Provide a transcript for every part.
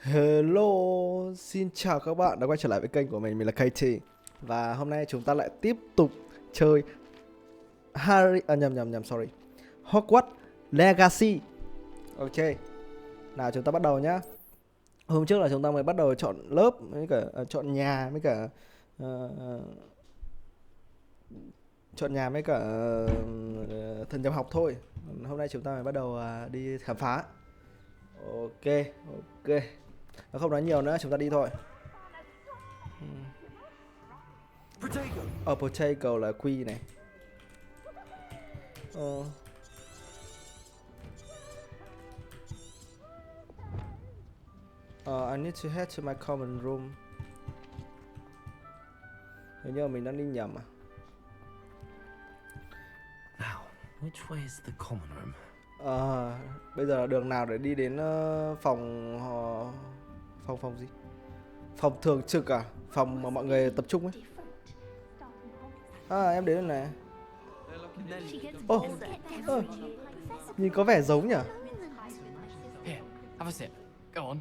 Hello, xin chào các bạn đã quay trở lại với kênh của mình là Kaytae. Và hôm nay chúng ta lại tiếp tục chơi sorry, Hogwarts Legacy. Ok, nào chúng ta bắt đầu nhá. Hôm trước là chúng ta mới bắt đầu chọn lớp, với cả chọn nhà, với cả thần nhập học thôi. Hôm nay chúng ta mới bắt đầu đi khám phá. Ok. Nó không nói nhiều nữa, chúng ta đi thôi. Potato là quy này. I need to head to my common room. Hình như là mình đang đi nhầm à? Now, which way is the common room? Bây giờ là đường nào để đi đến phòng gì? Phòng thường trực à? Phòng mà mọi người tập trung ấy. Em đến đây này. Nhìn có vẻ giống nhỉ? Here, have a sip. Go on.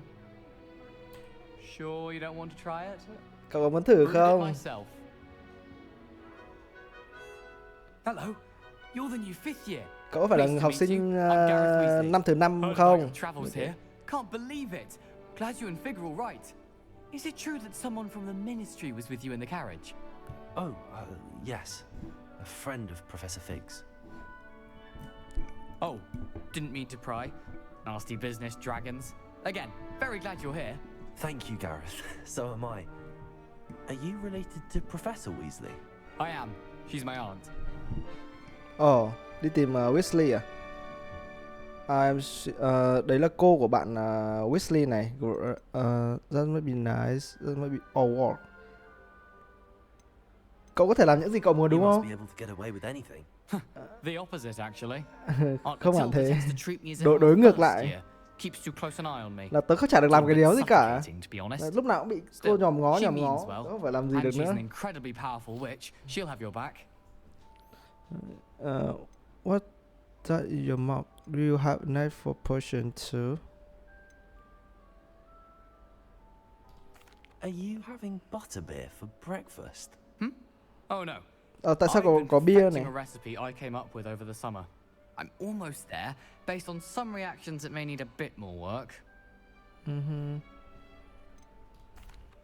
Sure you don't want to try it? Cậu có muốn thử không? Hello, you're the new fifth year. Cậu có phải là học sinh năm thứ 5 không? Can't believe it. Glad you're in Figural, right? Is it true that someone from the ministry was with you in the carriage? Oh, yes. A friend of Professor Fig's. Oh, didn't mean to pry. Nasty business, dragons. Again, very glad you're here. Thank you, Gareth. So am I. Are you related to Professor Weasley? I am. She's my aunt. Đi tìm Weasley à? Đấy là cô của bạn Weasley này. That might be nice. That might be awkward. Cậu có thể làm những gì cậu muốn đúng không? The opposite, actually. Không hẳn thế. Đối ngược lại. Là tớ không chả được làm cái điều gì cả. Lúc nào cũng bị cô nhòm ngó. Tớ không phải làm gì được nữa. What that is your mouth? Do you have a knife for potion too? Are you having butterbeer for breakfast? Oh no. Tại sao có bia này? A recipe I came up with over the summer. I'm almost there, based on some reactions that may need a bit more work.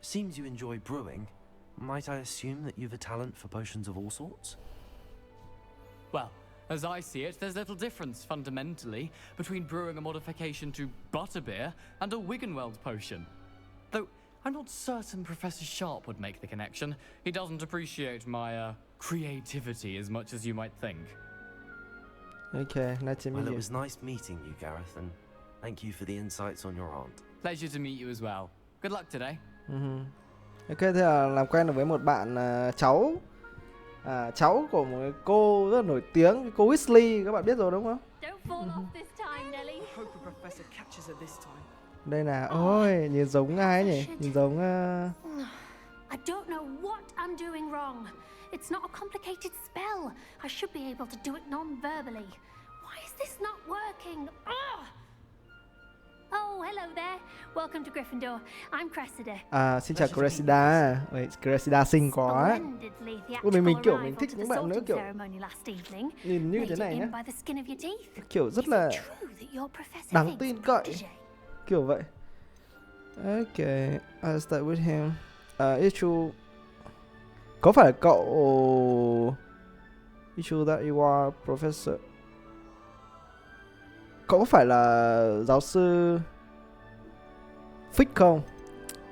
Seems you enjoy brewing. Might I assume that you've a talent for potions of all sorts? Well, as I see it, there's little difference fundamentally between brewing a modification to butterbeer and a Wiggenweld potion. Though I'm not certain Professor Sharp would make the connection. He doesn't appreciate my creativity as much as you might think. Okay, nice to meet you. Well, it was nice meeting you, Gareth, and thank you for the insights on your aunt. Pleasure to meet you as well. Good luck today. Ok, thế là làm quen được với một bạn cháu của một cô rất là nổi tiếng, cô Weasley, các bạn biết rồi đúng không? Đây là, ôi, nhìn giống ai nhỉ? Nhìn giống I don't know what I'm doing wrong. It's not a complicated spell. I should be able to do it non-verbally. Why is this not working? Ugh! Oh, hello there. Welcome to Gryffindor. I'm Cressida. Xin chào Cressida. Cressida xinh quá. Mình kiểu mình thích những bạn nữ kiểu nhìn như thế này nhé. Kiểu rất là đáng tin cậy. Kiểu vậy. Okay, I'll start with him. Issue. Có phải là cậu Issue that you are professor? Cậu có phải là giáo sư Fig không?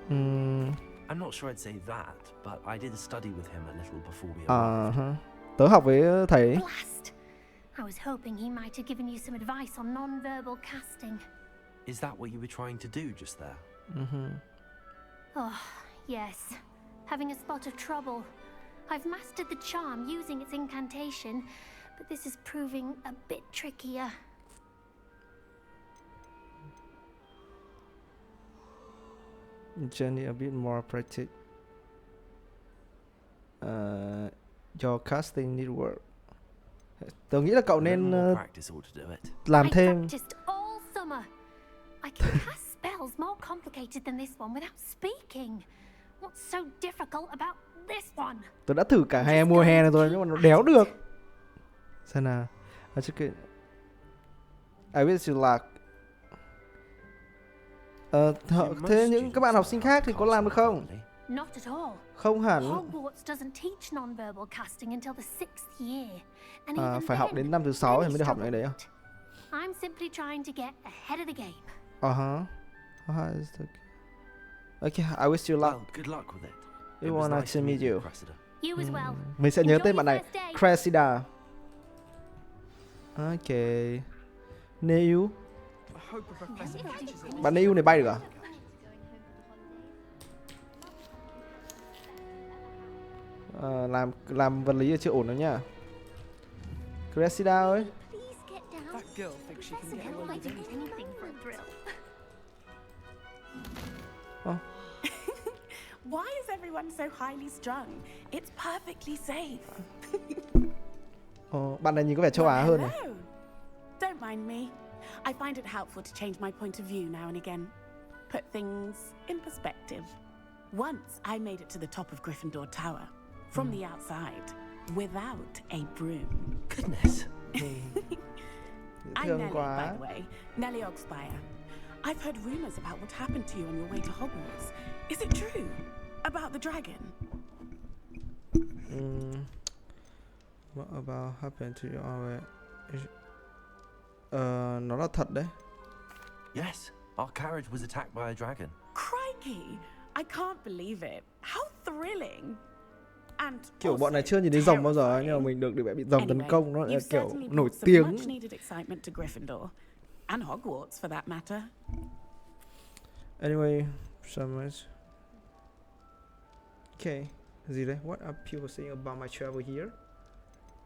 I'm not sure I'd say that, but I did study with him a little before we arrived. Tớ học với thầy. I was hoping he might have given you some advice on non-verbal casting. Is that what you were trying to do just there? Oh, yes. Having a spot of trouble. I've mastered the charm using its incantation, but this is proving a bit trickier. Jenny, a bit more practice. Your casting need work. Tớ nghĩ là cậu nên làm thêm. I can cast spells more complicated than this one without speaking. What's so difficult about this one? Tôi đã thử cả hai mùa hè này rồi nhưng mà nó đéo được. Xem nào. I wish you luck. Thế những các bạn học sinh khác thì có làm được không? Not at all. Không hẳn. Hogwarts doesn't teach non-verbal casting until the 6th year. And even Phải học đến năm thứ 6 thì mới được học cái đấy à? I'm simply trying to get ahead of the game. Okay, I wish you luck. Well, good luck with it. We wanna to meet you. You as well. Mình sẽ nhớ Enjoy tên bạn your này, first day. Cressida. Ok. Neu. Bạn Neu này bay được à? Làm vật lý chưa ổn đâu nhá. Cressida ơi. That girl thinks she can get away with anything. Why is everyone so highly strung? It's perfectly safe. Bạn này nhìn có vẻ châu Á hơn này. Hello. Don't mind me. I find it helpful to change my point of view now and again. Put things in perspective. Once I made it to the top of Gryffindor Tower from the outside without a broom. Goodness. I'm Nellie, by the way. Nellie Ogspire. I've heard rumors about what happened to you on your way to Hogwarts. Is it true? About the dragon? What about happened to you on way? Nó là thật đấy. Yes, our carriage was attacked by a dragon. Crikey! I can't believe it. How thrilling! And Kiểu bọn này chưa nhìn thấy rồng bao giờ ấy, nhưng mà mình được bị rồng tấn công, nó là kiểu nổi tiếng. Much needed excitement to Gryffindor and Hogwarts for that matter. Anyway, so much. Okay, gì đấy? What are people saying about my travel here?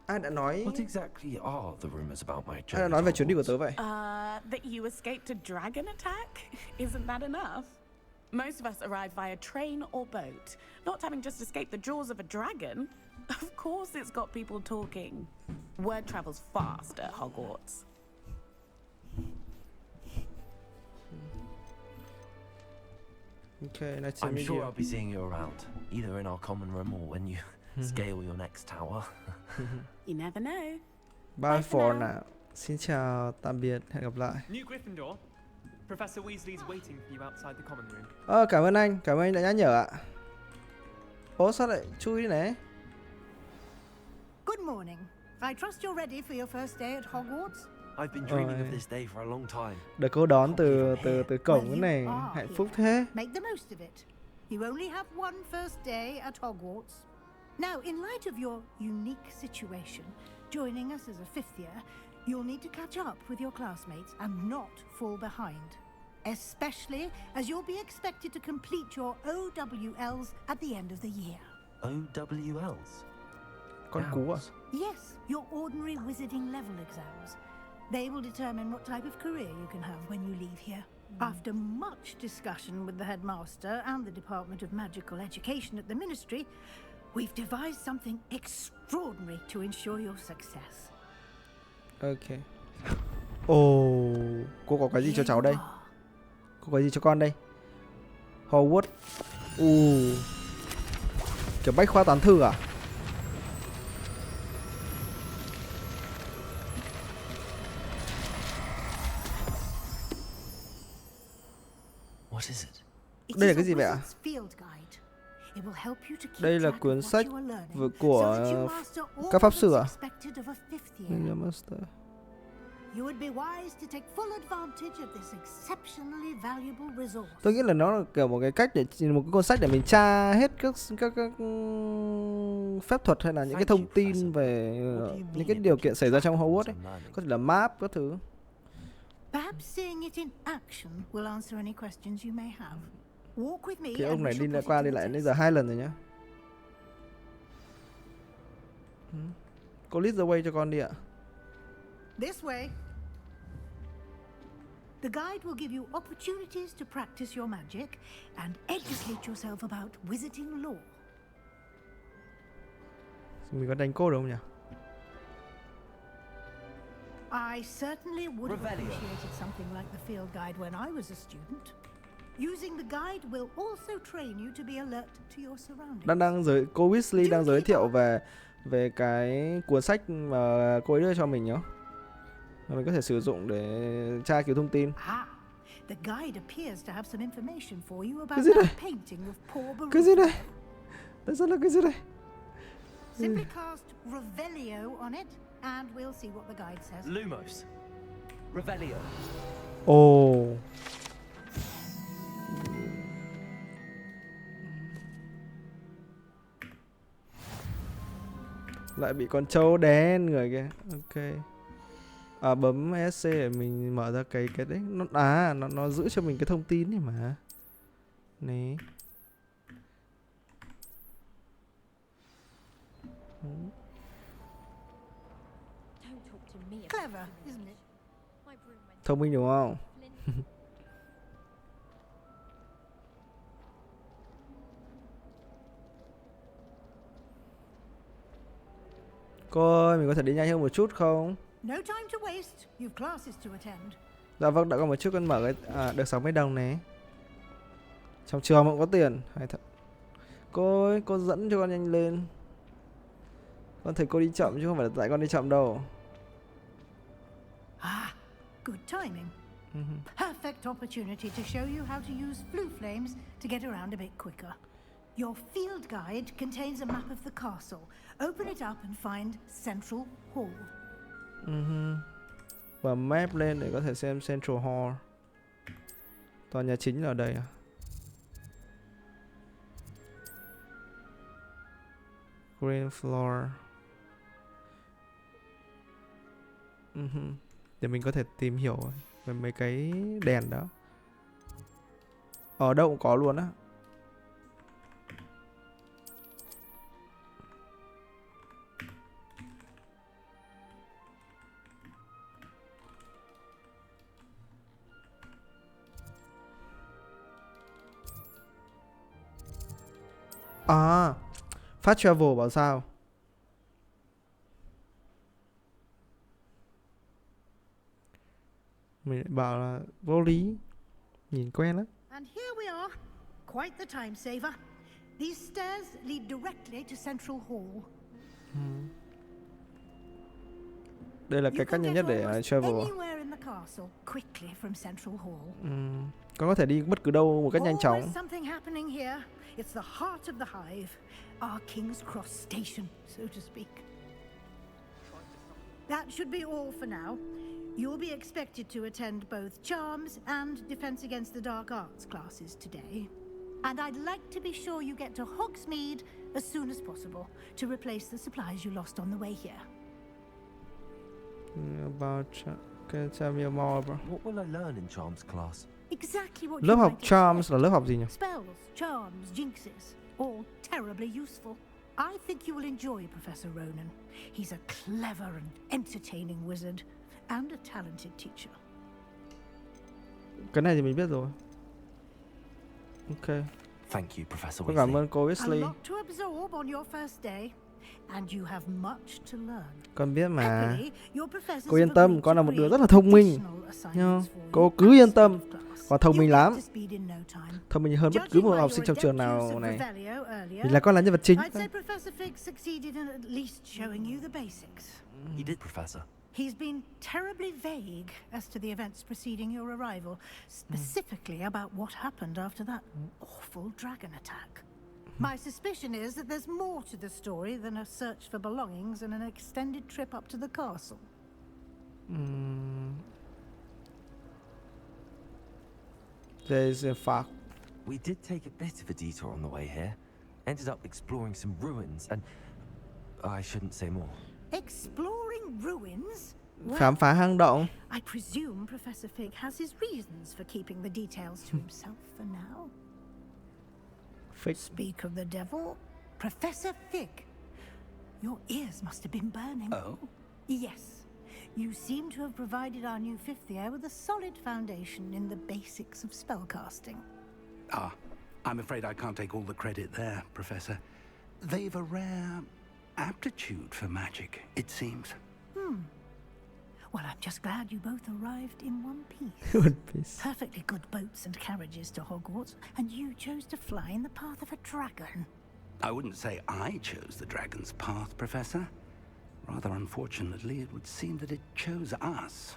Ai đã nói? What exactly are the rumors about my journey? Ai đã nói về chuyến đi của tớ vậy? That you escaped a dragon attack? Isn't that enough? Most of us arrive via train or boat, not having just escaped the jaws of a dragon. Of course it's got people talking. Word travels fast at Hogwarts. Okay, nice to I'm meet sure you. I'll be seeing you around, either in our common room or when you scale your next tower. You never know. Bye for now. Xin chào, tạm biệt, hẹn gặp lại. New Gryffindor. Professor Weasley's waiting for you outside the common room. Cảm ơn anh đã nhắc nhở ạ. Sao lại chui thế này? Good morning. I trust you're ready for your first day at Hogwarts. I've been dreaming of this day for a long time. Được cô đón từ cổng cái này, hạnh phúc thế. Make the most of it. You only have one first day at Hogwarts. Now, in light of your unique situation, joining us as a fifth year, you'll need to catch up with your classmates and not fall behind. Especially as you'll be expected to complete your OWLs at the end of the year. OWLs? Con cú à? Yes, your ordinary wizarding level exams. They will determine what type of career you can have when you leave here. After much discussion with the headmaster and the Department of Magical Education at the Ministry, we've devised something extraordinary to ensure your success. Ok. Cô có cái gì cho cháu đây? Cô có gì cho con đây? Hogwarts. Kiểu bách khoa toán thư à? What is it? Đây là cái gì vậy ạ? Đây là cuốn sách của các pháp sư à? Tôi nghĩ là nó là kiểu một cái cách để một cái cuốn sách để mình tra hết các phép thuật hay là những cái thông tin về những cái điều kiện xảy ra trong Hogwarts ấy. Có thể là map các thứ. Cái ông này đi qua đi lại đến giờ 2 lần rồi nhá. Cô lead the way cho con đi ạ. This way. The guide will give you opportunities to practice your magic and educate yourself about wizarding lore. Mình có đánh cô được không nhỉ? I certainly would have appreciated something like the field guide when I was a student. Using the guide will also train you to be alert to your surroundings. Cô Weasley đang giới thiệu về cái cuốn sách mà cô ấy đưa cho mình nhá. Mình có thể sử dụng để tra cứu thông tin. The guide appears to have some information for you about that painting of poor Baruch. Cái gì đây? Tại sao là cái gì đây? Simply cast Revelio on it and we'll see what the guide says. Lumos. Revelio. Ồ. Lại bị con trâu đen người kia. Ok. Bấm SC để mình mở ra cái đấy. Nó giữ cho mình cái thông tin này mà. Này. Clever, isn't it? Thông minh đúng không? Cô ơi, mình có thể đi nhanh hơn một chút không? No time to waste. You've classes to attend. Dạ vâng, đợi con một chút con mở cái được 60 đồng này. Trong trường mà cũng có tiền. Hay thật. Cô ơi, cô dẫn cho con nhanh lên. Con thấy cô đi chậm chứ không phải là tại con đi chậm đâu. Good timing. Perfect opportunity to show you how to use flue flames to get around a bit quicker. Your field guide contains a map of the castle. Open it up and find Central Hall. Và map lên để có thể xem Central Hall. Tòa nhà chính là ở đây à? Green floor. Để mình có thể tìm hiểu về mấy cái đèn đó. Ở đâu cũng có luôn á. Fast travel bảo sao? Mình bảo là vô lý. Nhìn quen lắm. And here we are. Quite the time saver. These stairs lead directly to Central Hall. Đây là cái cách nhanh nhất để travel. Anywhere in the castle quickly from Central Hall. Con có thể đi bất cứ đâu một cách nhanh chóng. Always something happening here. It's the heart of the hive. Our King's Cross station, so to speak. That should be all for now. You'll be expected to attend both Charms and Defense Against the Dark Arts classes today. And I'd like to be sure you get to Hogsmeade as soon as possible to replace the supplies you lost on the way here. Tell me more about. What will I learn in Charms class? Exactly what Lớp you học might Charms expect. là lớp học gì nhỉ? Spells, charms, jinxes, all terribly useful. I think you will enjoy Professor Ronan. He's a clever and entertaining wizard and a talented teacher. Cái này thì mình biết rồi. Ok. Thank you, Professor Con cảm ơn Weasley. cô A Weasley. lot to absorb on your first day, and you have much to learn. Con biết mà. Happily, your professors Cô yên have tâm, agreed con là to một đứa create rất là thông minh. additional assignments Nha. for you Cô cứ yên outside tâm. of class. Con thông minh You'll lắm. get to speed in no time. Thông minh hơn bất cứ một học sinh trong trường nào này. Vì là con là nhân vật chính. I'd say Professor Fig succeeded in at least showing you the basics. He did, Professor. He's been terribly vague as to the events preceding your arrival, specifically about what happened after that awful dragon attack. My suspicion is that there's more to the story than a search for belongings and an extended trip up to the castle. There's a fact. We did take a bit of a detour on the way here. Ended up exploring some ruins and... I shouldn't say more. Exploring ruins? Khám phá hang động. I presume Professor Fig has his reasons for keeping the details to himself for now. Fig. Speak of the devil, Professor Fig. Your ears must have been burning. Oh? Yes. You seem to have provided our new fifth year with a solid foundation in the basics of spellcasting. I'm afraid I can't take all the credit there, Professor. They've a rare aptitude for magic, it seems. Well, I'm just glad you both arrived in one piece. One Piece. Perfectly good boats and carriages to Hogwarts, and you chose to fly in the path of a dragon. I wouldn't say I chose the dragon's path, Professor. Rather unfortunately, it would seem that it chose us.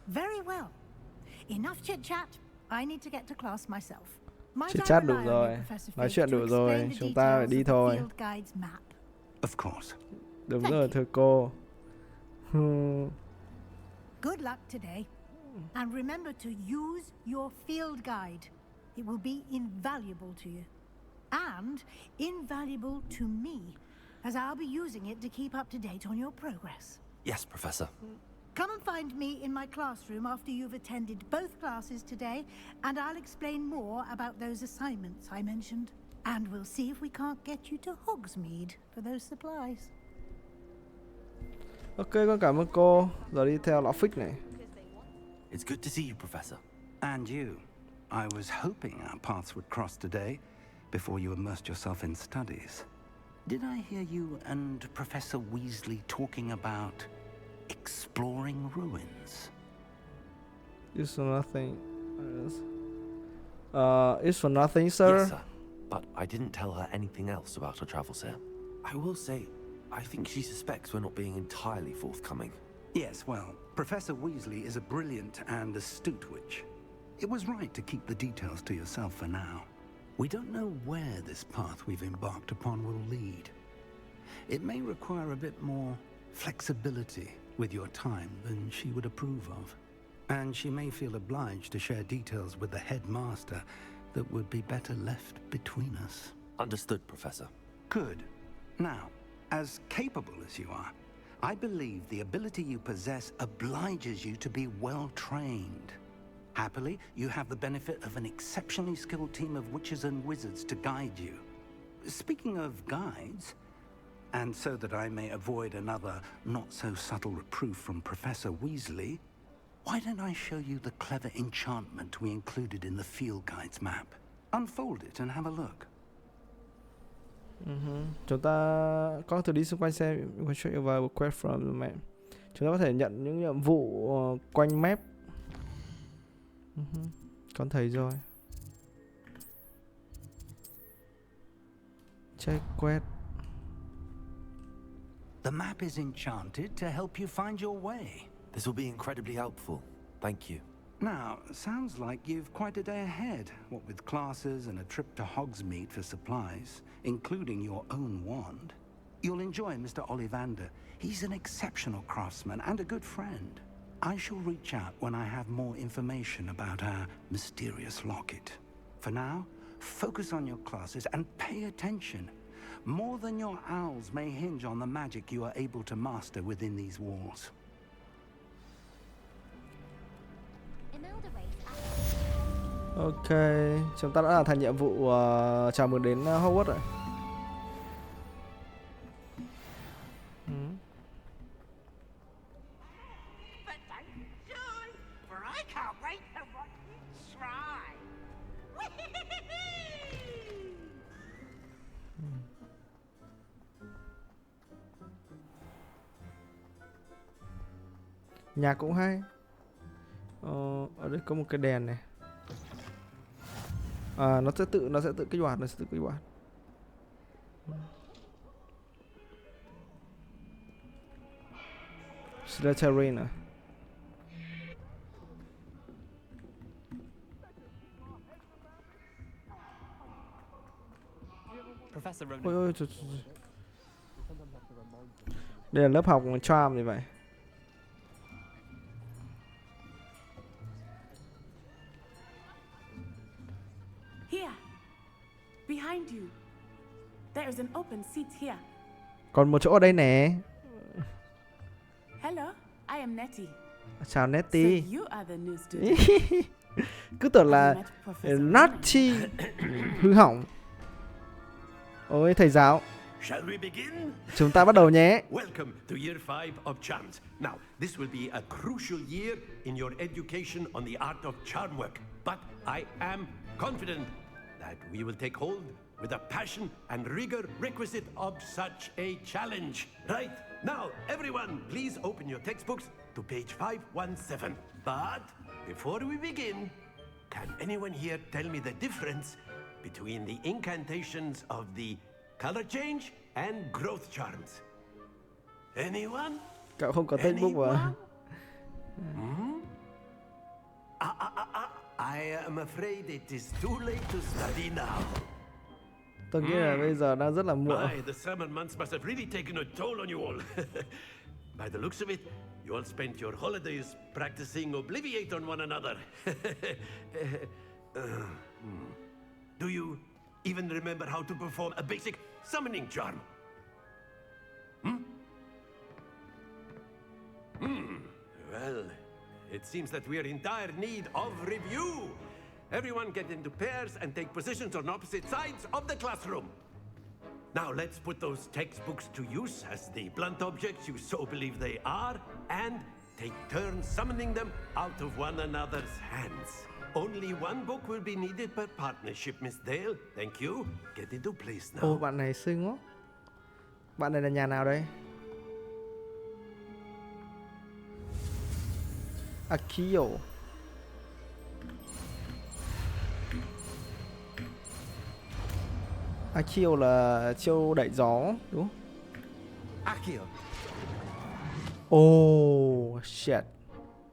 Very well. Enough chit-chat. I need to get to class myself. Chit-chat đủ rồi. Nói chuyện đủ rồi. Chúng ta phải đi thôi. Of course. Đúng rồi, thưa cô. Good luck today. And remember to use your field guide. It will be invaluable to you. And invaluable to me, as I'll be using it to keep up to date on your progress. Yes, Professor. Come and find me in my classroom after you've attended both classes today, and I'll explain more about those assignments I mentioned. And we'll see if we can't get you to Hogsmeade for those supplies. Ok, con cảm ơn cô. Giờ đi theo lão Fix này. It's good to see you, Professor. And you. I was hoping our paths would cross today before you immersed yourself in studies. Did I hear you and Professor Weasley talking about exploring ruins? It's for nothing. It's for nothing, sir. Yes, sir. But I didn't tell her anything else about her travels here. I will say, I think she suspects we're not being entirely forthcoming. Yes, well, Professor Weasley is a brilliant and astute witch. It was right to keep the details to yourself for now. We don't know where this path we've embarked upon will lead. It may require a bit more flexibility with your time than she would approve of. And she may feel obliged to share details with the headmaster that would be better left between us. Understood, Professor. Good. Now, as capable as you are, I believe the ability you possess obliges you to be well trained. Happily, you have the benefit of an exceptionally skilled team of witches and wizards to guide you. Speaking of guides, and so that I may avoid another not-so-subtle reproof from Professor Weasley, why don't I show you the clever enchantment we included in the field guide's map? Unfold it and have a look. Chúng ta có thử đi xung quanh xem. You can show you a quest from the map. Chúng ta có thể nhận những nhiệm vụ quanh map. Con thấy rồi. Check quest. The map is enchanted to help you find your way. This will be incredibly helpful. Thank you. Now, sounds like you've quite a day ahead, what with classes and a trip to Hogsmeade for supplies, including your own wand. You'll enjoy Mr. Ollivander. He's an exceptional craftsman and a good friend. I shall reach out when I have more information about our mysterious locket. For now, focus on your classes and pay attention. More than your owls may hinge on the magic you are able to master within these walls. Ok, chúng ta đã hoàn thành nhiệm vụ chào mừng đến Hogwarts rồi. Nhạc cũng hay. Ở đây có một cái đèn này. Nó sẽ tự kích hoạt, Slytherin à? Ôi, trời. Đây là lớp học charm như vậy. Behind you. There is an open seat here. Còn một chỗ ở đây nè. Hello, I am Nettie. Chào Nettie. So you are the new student. Cứ tưởng là Natty hư hỏng. Ôi thầy giáo. Shall we begin? Chúng ta bắt đầu nhé. Welcome to year 5 of charms. Now, this will be a crucial year in your education on the art of charm work. But I am confident that we will take hold with the passion and rigor requisite of such a challenge. Right, now, everyone, please open your textbooks to page 517. But before we begin, can anyone here tell me the difference between the incantations of the color change and growth charms? Anyone? Cậu không có textbook mà. I am afraid it is too late to study now. Tôi nghĩ là bây giờ đang rất là muộn. The summer months must have really taken a toll on you all. By the looks of it, you all spent your holidays practicing Obliviate on one another. Do you even remember how to perform a basic summoning charm? Well, it seems that we are in dire need of review. Everyone get into pairs and take positions on opposite sides of the classroom. Now let's put those textbooks to use as the blunt objects you so believe they are, and take turns summoning them out of one another's hands. Only one book will be needed per partnership, Miss Dale. Thank you. Get into place now. Ô, bạn này xinh quá. Bạn này là nhà nào đây? Akio. Akio là chiêu đẩy gió, đúng không? Akio. Oh, shit.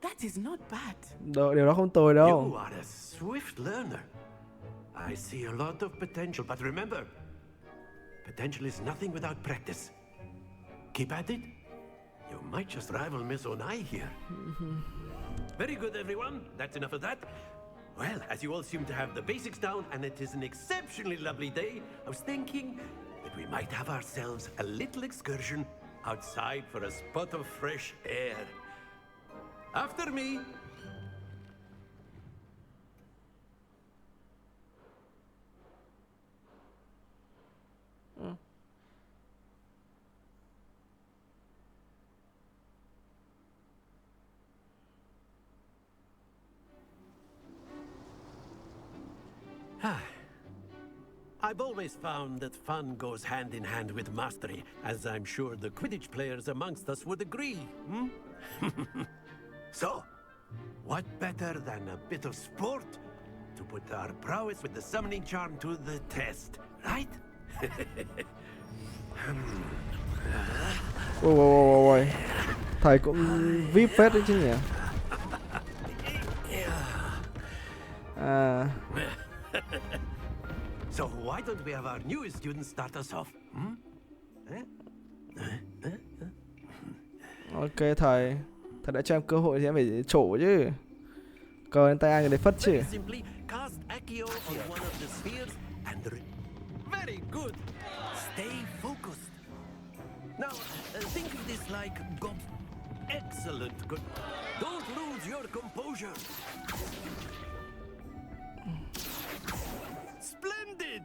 That is not bad. Điều đó không tồi đâu. You are a swift learner. I see a lot of potential, but remember, potential is nothing without practice. Keep at it. You might just rival Miss Onai here. Very good, everyone. That's enough of that. Well, as you all seem to have the basics down, and it is an exceptionally lovely day, I was thinking that we might have ourselves a little excursion outside for a spot of fresh air. After me. I've always found that fun goes hand in hand with mastery, as I'm sure the Quidditch players amongst us would agree. So, what better than a bit of sport to put our prowess with the summoning charm to the test, right? Ôi, thầy cũng VIP phết đấy chứ nhỉ? À. So why don't we have our newest student start us off? Ok thầy đã cho em cơ hội thì em phải trổ chứ. Cờ lên tay ai để phất chứ. Simply cast Accio on one of the spheres and very good. Stay focused. Now think of this like excellent. Good. Don't lose your composure. Splendid.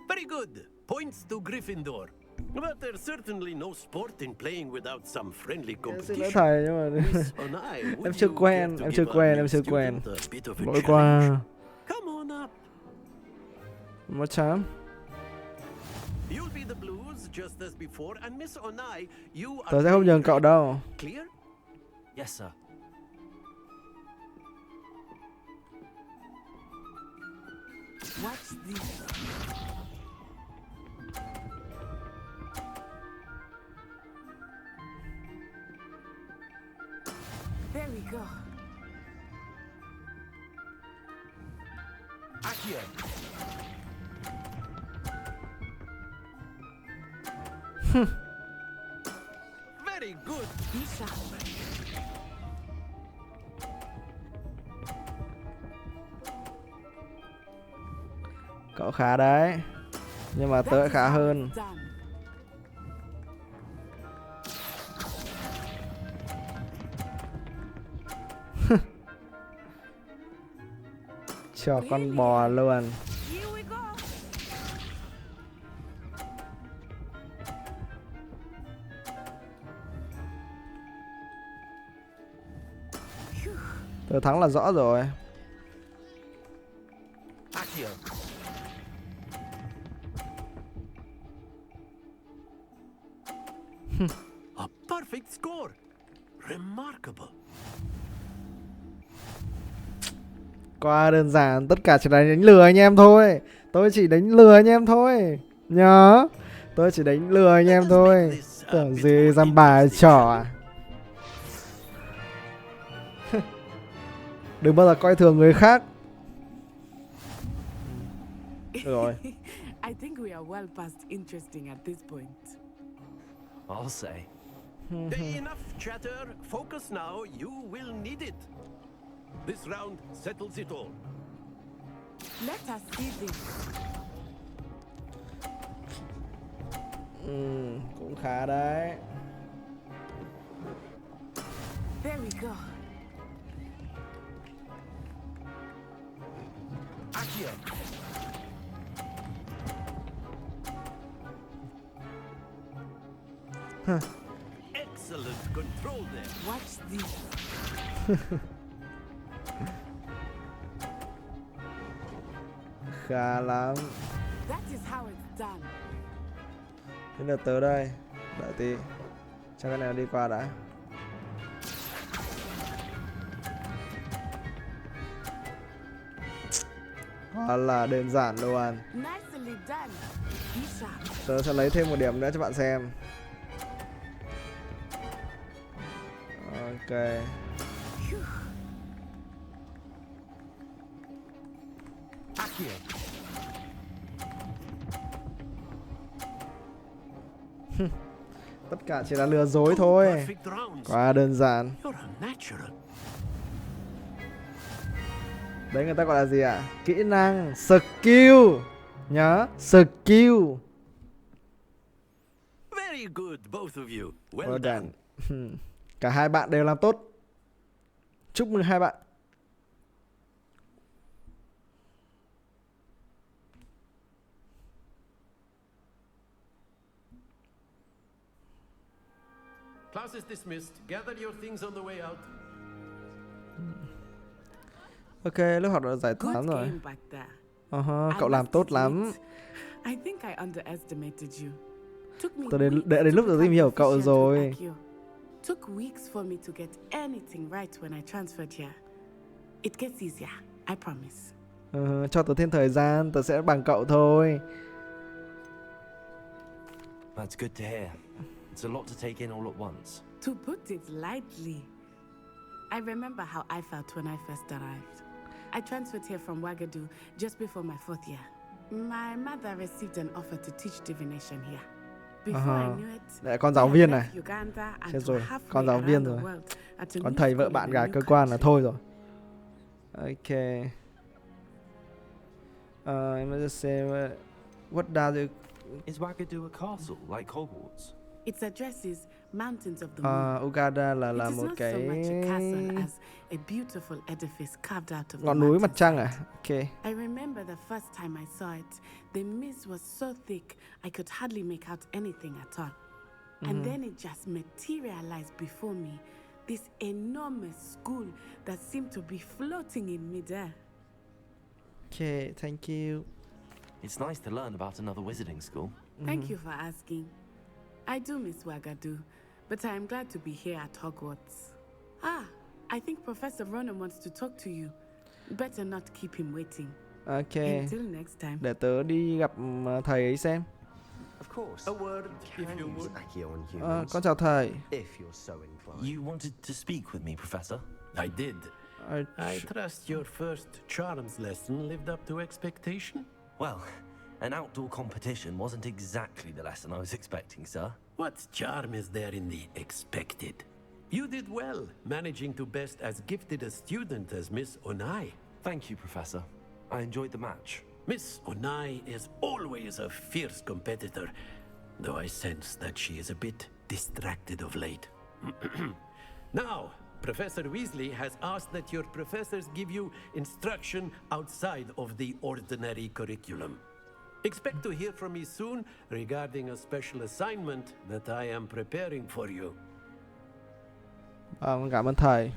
Very good. Points to Gryffindor. But there's certainly no sport in playing without some friendly competition. Xin lỗi thầy nhưng mà em chưa quen. Lỗi qua. Come on up. Một chám. You'll be the blues just as before, and Miss Onai, you are. Tớ sẽ không nhường cậu đâu. Clear? Yes, sir. What's this? There we go. Accio. Very good. Misha. Cậu khá đấy. Nhưng mà tớ khá hơn. Cho con bò luôn. Tớ thắng là rõ rồi. Accio. A perfect score. Remarkable. Quá đơn giản, tất cả chỉ là đánh lừa anh em thôi. Tôi chỉ đánh lừa anh em thôi. Nhớ, tôi chỉ đánh lừa anh em thôi. Tưởng gì dăm bài trò à? Đừng bao giờ coi thường người khác. Rồi. I think we are well past interesting at this point. I'll say. Enough chatter. Focus now. You will need it. This round settles it all. Let us see this. Cũng khá đấy. There we go. Accio. Excellent control there. Watch this. Khá lắm. That is how it's done. Thế là tới đây. Đợi tí. Cho cái này đi qua đã. Quá là đơn giản luôn. Nicely done. Be sharp. Tớ sẽ lấy thêm một điểm nữa cho bạn xem. Ok. Accio. Tất cả chỉ là lừa dối thôi. Perfect rounds. Quá đơn giản. You're a natural. Đấy người ta gọi là gì ạ? Kỹ năng, skill. Nhớ, skill. Very good, both of you. Well Well done. done. Cả hai bạn đều làm tốt. Chúc mừng hai bạn. Class is dismissed. Gather your things on the way out. Ok, lớp học đã giải Good toán rồi. game back there. Cậu làm tốt lắm. I think I underestimated you. Took me Tôi weeks đã đến lúc to tôi tìm hiểu become cậu proficient rồi. with IQ. Took weeks for me to get anything right when I transferred here. It gets easier, I promise. Cho tớ thêm thời gian, tớ sẽ bằng cậu thôi. That's good to hear. It's a lot to take in all at once. To put it lightly, I remember how I felt when I first arrived. I transferred here from Wagadu just before my 4th year. My mother received an offer to teach divination here. Before I knew it, Lại con giáo viên này. Uganda and Chết rồi, halfway con giáo viên around the rồi. world at a Còn new thầy vợ school bạn in a gà new cơ quan là country. thôi rồi. Ok. Em sẽ xem what does it... Is Wagadu a castle like Hogwarts? It addresses mountains of the moon. Uganda là It is một not so cái much a castle as a beautiful edifice carved out of the ngọn núi mặt trăng mountainside. à? Ok. I remember the first time I saw it, the mist was so thick I could hardly make out anything at all. And then it just materialized before me, this enormous school that seemed to be floating in midair. Ok, thank you. It's nice to learn about another wizarding school. Thank you for asking. I do miss Wagadu, but I am glad to be here at Hogwarts. I think Professor Ronan wants to talk to you. Better not keep him waiting. Ok. Until next time. Để tớ đi gặp thầy ấy xem. Of course. A word, if you would. Accio on humans. Con chào thầy. If you're so inclined. You wanted to speak with me, Professor? I did. I trust your first charms lesson lived up to expectation? Well, an outdoor competition wasn't exactly the lesson I was expecting, sir. What charm is there in the expected? You did well, managing to best as gifted a student as Miss Onai. Thank you, Professor. I enjoyed the match. Miss Onai is always a fierce competitor, though I sense that she is a bit distracted of late. Now, Professor Weasley has asked that your professors give you instruction outside of the ordinary curriculum. Expect to hear from me soon regarding a special assignment that I am preparing for you. Cảm ơn thầy.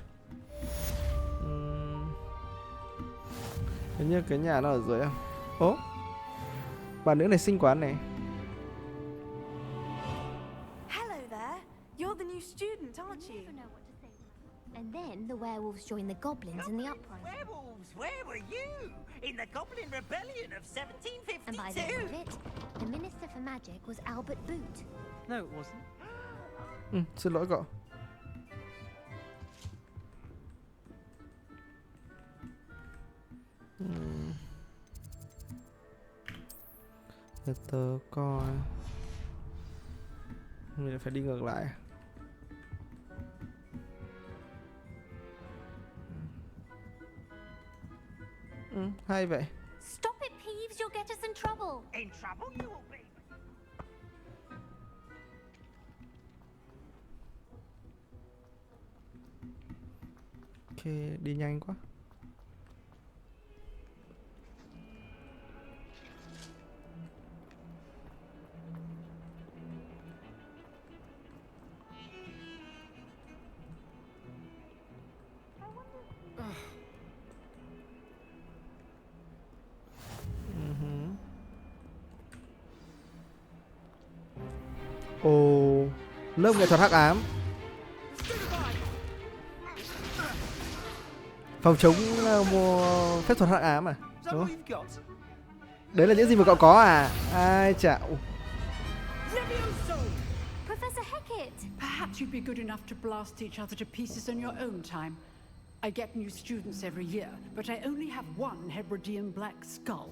Hình như cái nhà nó ở dưới không? Ố, bà nữ này xinh quá này. Hello there. You're the new werewolves joined the goblins in the uprising. Werewolves? Where were you? In the Goblin Rebellion of 1752? And by the end of it, the Minister for Magic was Albert Boot. No, it wasn't. Xin lỗi cậu. Để tớ coi. Mình phải đi ngược lại. Hay vậy. Stop it, Peeves! You'll get us in trouble. In trouble you will be. Ok, đi nhanh quá. Ồ, lớp nghệ thuật hắc ám. Phòng chống phép thuật hắc ám à? Đúng không? Đấy là những gì mà cậu có à? Ai chà. Professor Hecat. Perhaps you'd be good enough to blast each other to pieces in your own time. I get new students every year, but I only have one Hebridean black skull.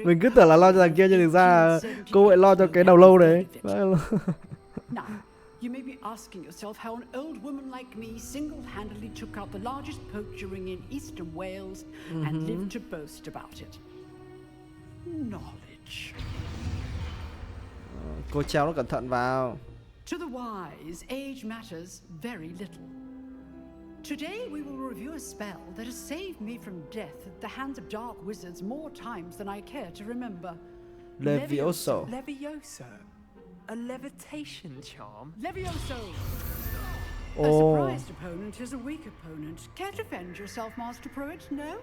Mình cứ tưởng là lo cho thằng kia, nhưng thực ra là cô lại lo cho cái đầu lâu đấy. Now, you may be asking yourself how an old woman like me single-handedly took out the largest poacher ring in eastern Wales and lived to boast about it. Knowledge. Cô treo nó cẩn thận vào. To the wise, age matters very little. Today we will review a spell that has saved me from death at the hands of dark wizards more times than I care to remember. Levioso. Levioso? A levitation charm? Levioso! A surprised opponent is a weak opponent. Can't defend yourself, Master Pruitt, no?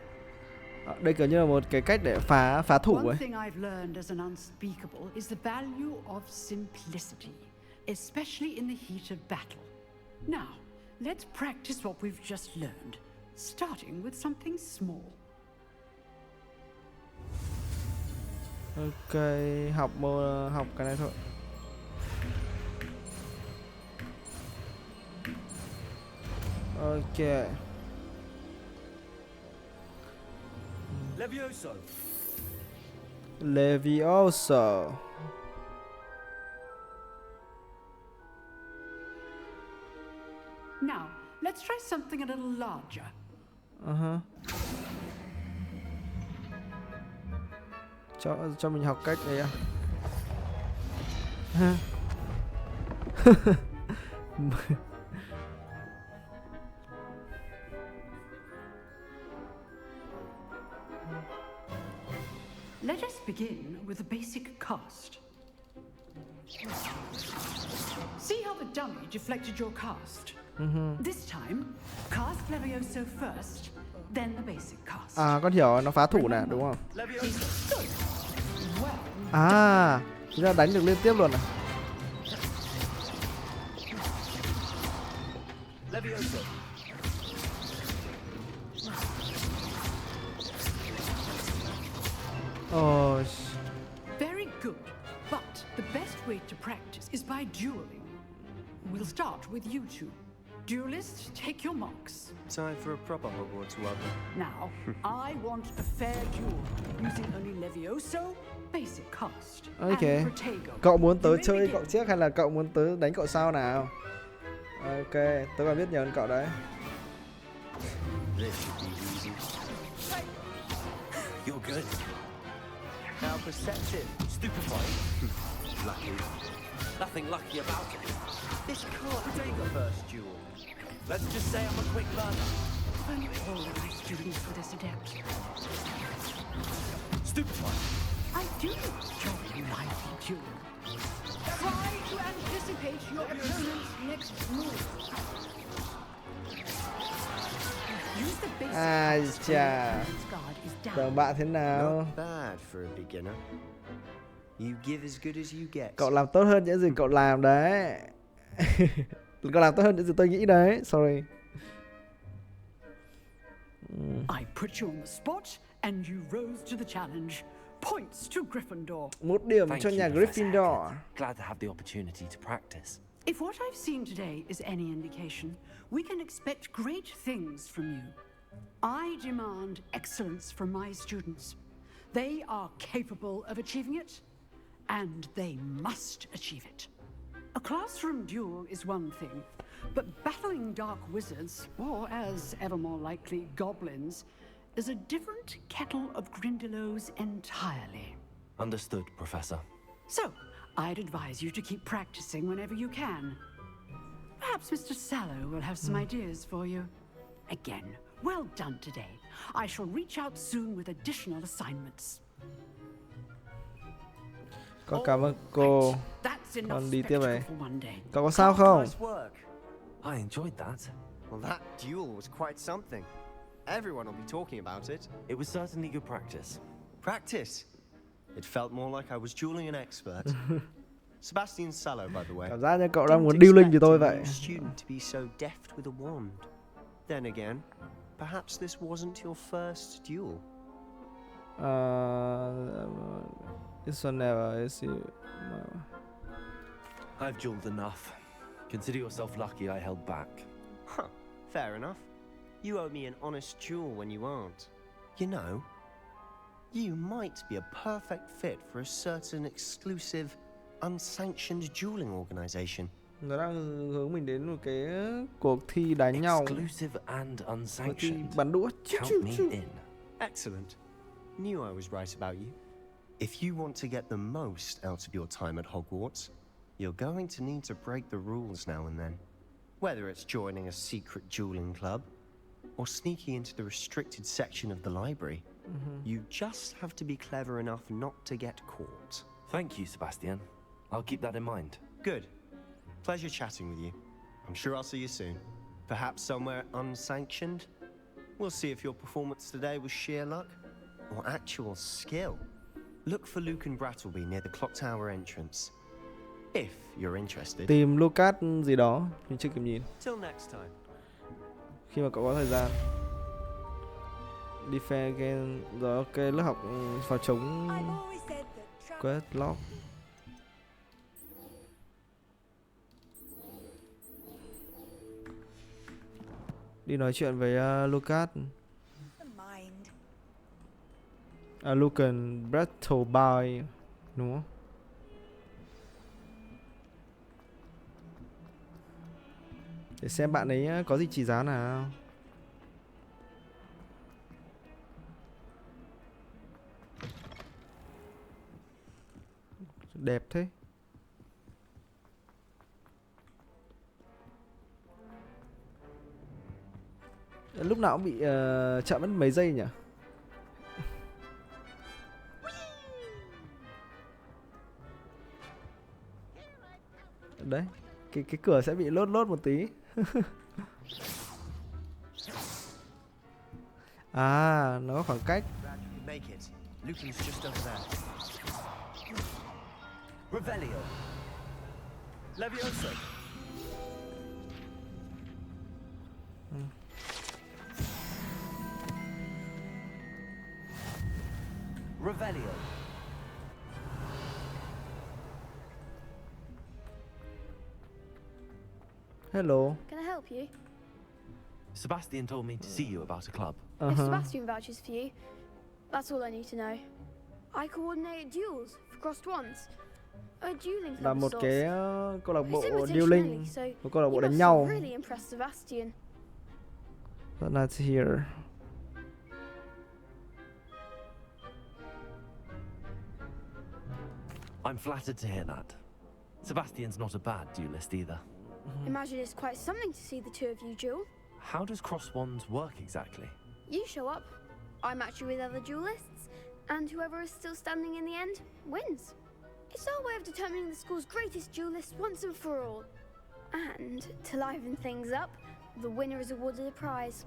Đây kiểu như là một cái cách để phá thủ ấy. One thing I've learned as an unspeakable is the value of simplicity, especially in the heat of battle. Now, let's practice what we've just learned, starting with something small. Ok, học cái này thôi. Ok. Levioso. Levioso. Now, let's try something a little larger. Cho mình học cách đấy à? Let us begin with the basic cast. See how the dummy deflected your cast? This time, cast Levioso first, then the basic cast. À, con hiểu, nó phá thủ nè, đúng không? À, chúng ta đánh được liên tiếp luôn à? Levioso. Oh. Very good, but the best way to practice is by dueling. We'll start with you two. Duelists, take your marks. Time for a proper Hogwarts welcome. Now, I want a fair duel, using only Levioso, basic cast, Ok. and Protego. Cậu muốn tớ chơi cậu trước hay là cậu muốn tớ đánh cậu sau nào? Ok, tớ còn biết nhiều hơn cậu đấy. This should be easy. You're good. Now perceptive. Stupefied. Lucky. Nothing lucky about it. This can't take a first duel. Let's just say I'm a quick learner. Only all my students for this adept. Stupefied. I do enjoy lively duel. Try to anticipate your opponent's next move. Use the basic Ai cast chà. when the guard is down. Tưởng bạn thế nào? Not bad for a beginner. You give as good as you get. Cậu làm tốt hơn những gì cậu làm đấy. Còn làm tốt hơn những gì tôi nghĩ đấy. Sorry. I put you on the spot and you rose to the challenge. Points to Gryffindor. 1 điểm cho nhà Gryffindor. Glad to have the opportunity to practice. If what I've seen today is any indication, we can expect great things from you. I demand excellence from my students. They are capable of achieving it, and they must achieve it. A classroom duel is one thing, but battling dark wizards, or as ever more likely, goblins, is a different kettle of Grindylows entirely. Understood, Professor. So, I'd advise you to keep practicing whenever you can. Perhaps Mr. Sallow will have some ideas for you. Again, well done today. I shall reach out soon with additional assignments. Con cảm ơn cô. That's enough Con đi tiếp này. spectacle for one day. Cậu có sao không? Nice work. I enjoyed that. Well, that duel was quite something. Everyone will be talking about it. It was certainly good practice. Practice? It felt more like I was dueling an expert. Sebastian Sallow, by the way. Cảm giác như cậu đang muốn điêu linh cho tôi vậy. Student to be so deft with a wand. Then again, perhaps this wasn't your first duel. This one never is you. I've dueled enough. Consider yourself lucky I held back. Huh, fair enough. You owe me an honest duel when you aren't. You know, you might be a perfect fit for a certain exclusive, unsanctioned dueling organization. Nó đang hướng mình đến một cái cuộc thi đánh nhau. Exclusive and unsanctioned. Bắn đũa. Count me in. Excellent. Knew I was right about you. If you want to get the most out of your time at Hogwarts, you're going to need to break the rules now and then. Whether it's joining a secret dueling club, or sneaking into the restricted section of the library, you just have to be clever enough not to get caught. Thank you, Sebastian. I'll keep that in mind. Good. Pleasure chatting with you. I'm sure I'll see you soon. Perhaps somewhere unsanctioned? We'll see if your performance today was sheer luck or actual skill. Look for Luke and Brattleby near the clock tower entrance. If you're interested. Tìm Lucas gì đó, mình chưa kịp nhìn. Till next time. Khi mà cậu có thời gian. Đi phe game rồi, ok, lớp học pháo chống quest log. Đi nói chuyện với Lucas. Lucan Brattleby đúng không? Để xem bạn ấy có gì chỉ giá nào. Đẹp thế. Lúc nào cũng bị chậm mất mấy giây nhỉ? Đấy, cái cửa sẽ bị lốt một tí. À, nó có khoảng cách. Revelio. Levioso. Revelio. Hello. Can I help you? Sebastian told me to see you about a club. If Sebastian vouches for you, that's all I need to know. I coordinate duels for crossed ones. A dueling club Là of một sorts. cái câu lạc It's bộ invitation điêu only, linh, so một câu lạc bộ you đánh must nhau. really impressed Sebastian. That's here. I'm flattered to hear that. Sebastian's not a bad duelist either. Imagine it's quite something to see the two of you duel. How does cross wands work exactly? You show up, I match you with other duelists, and whoever is still standing in the end wins. It's our way of determining the school's greatest duelist once and for all. And to liven things up, the winner is awarded a prize.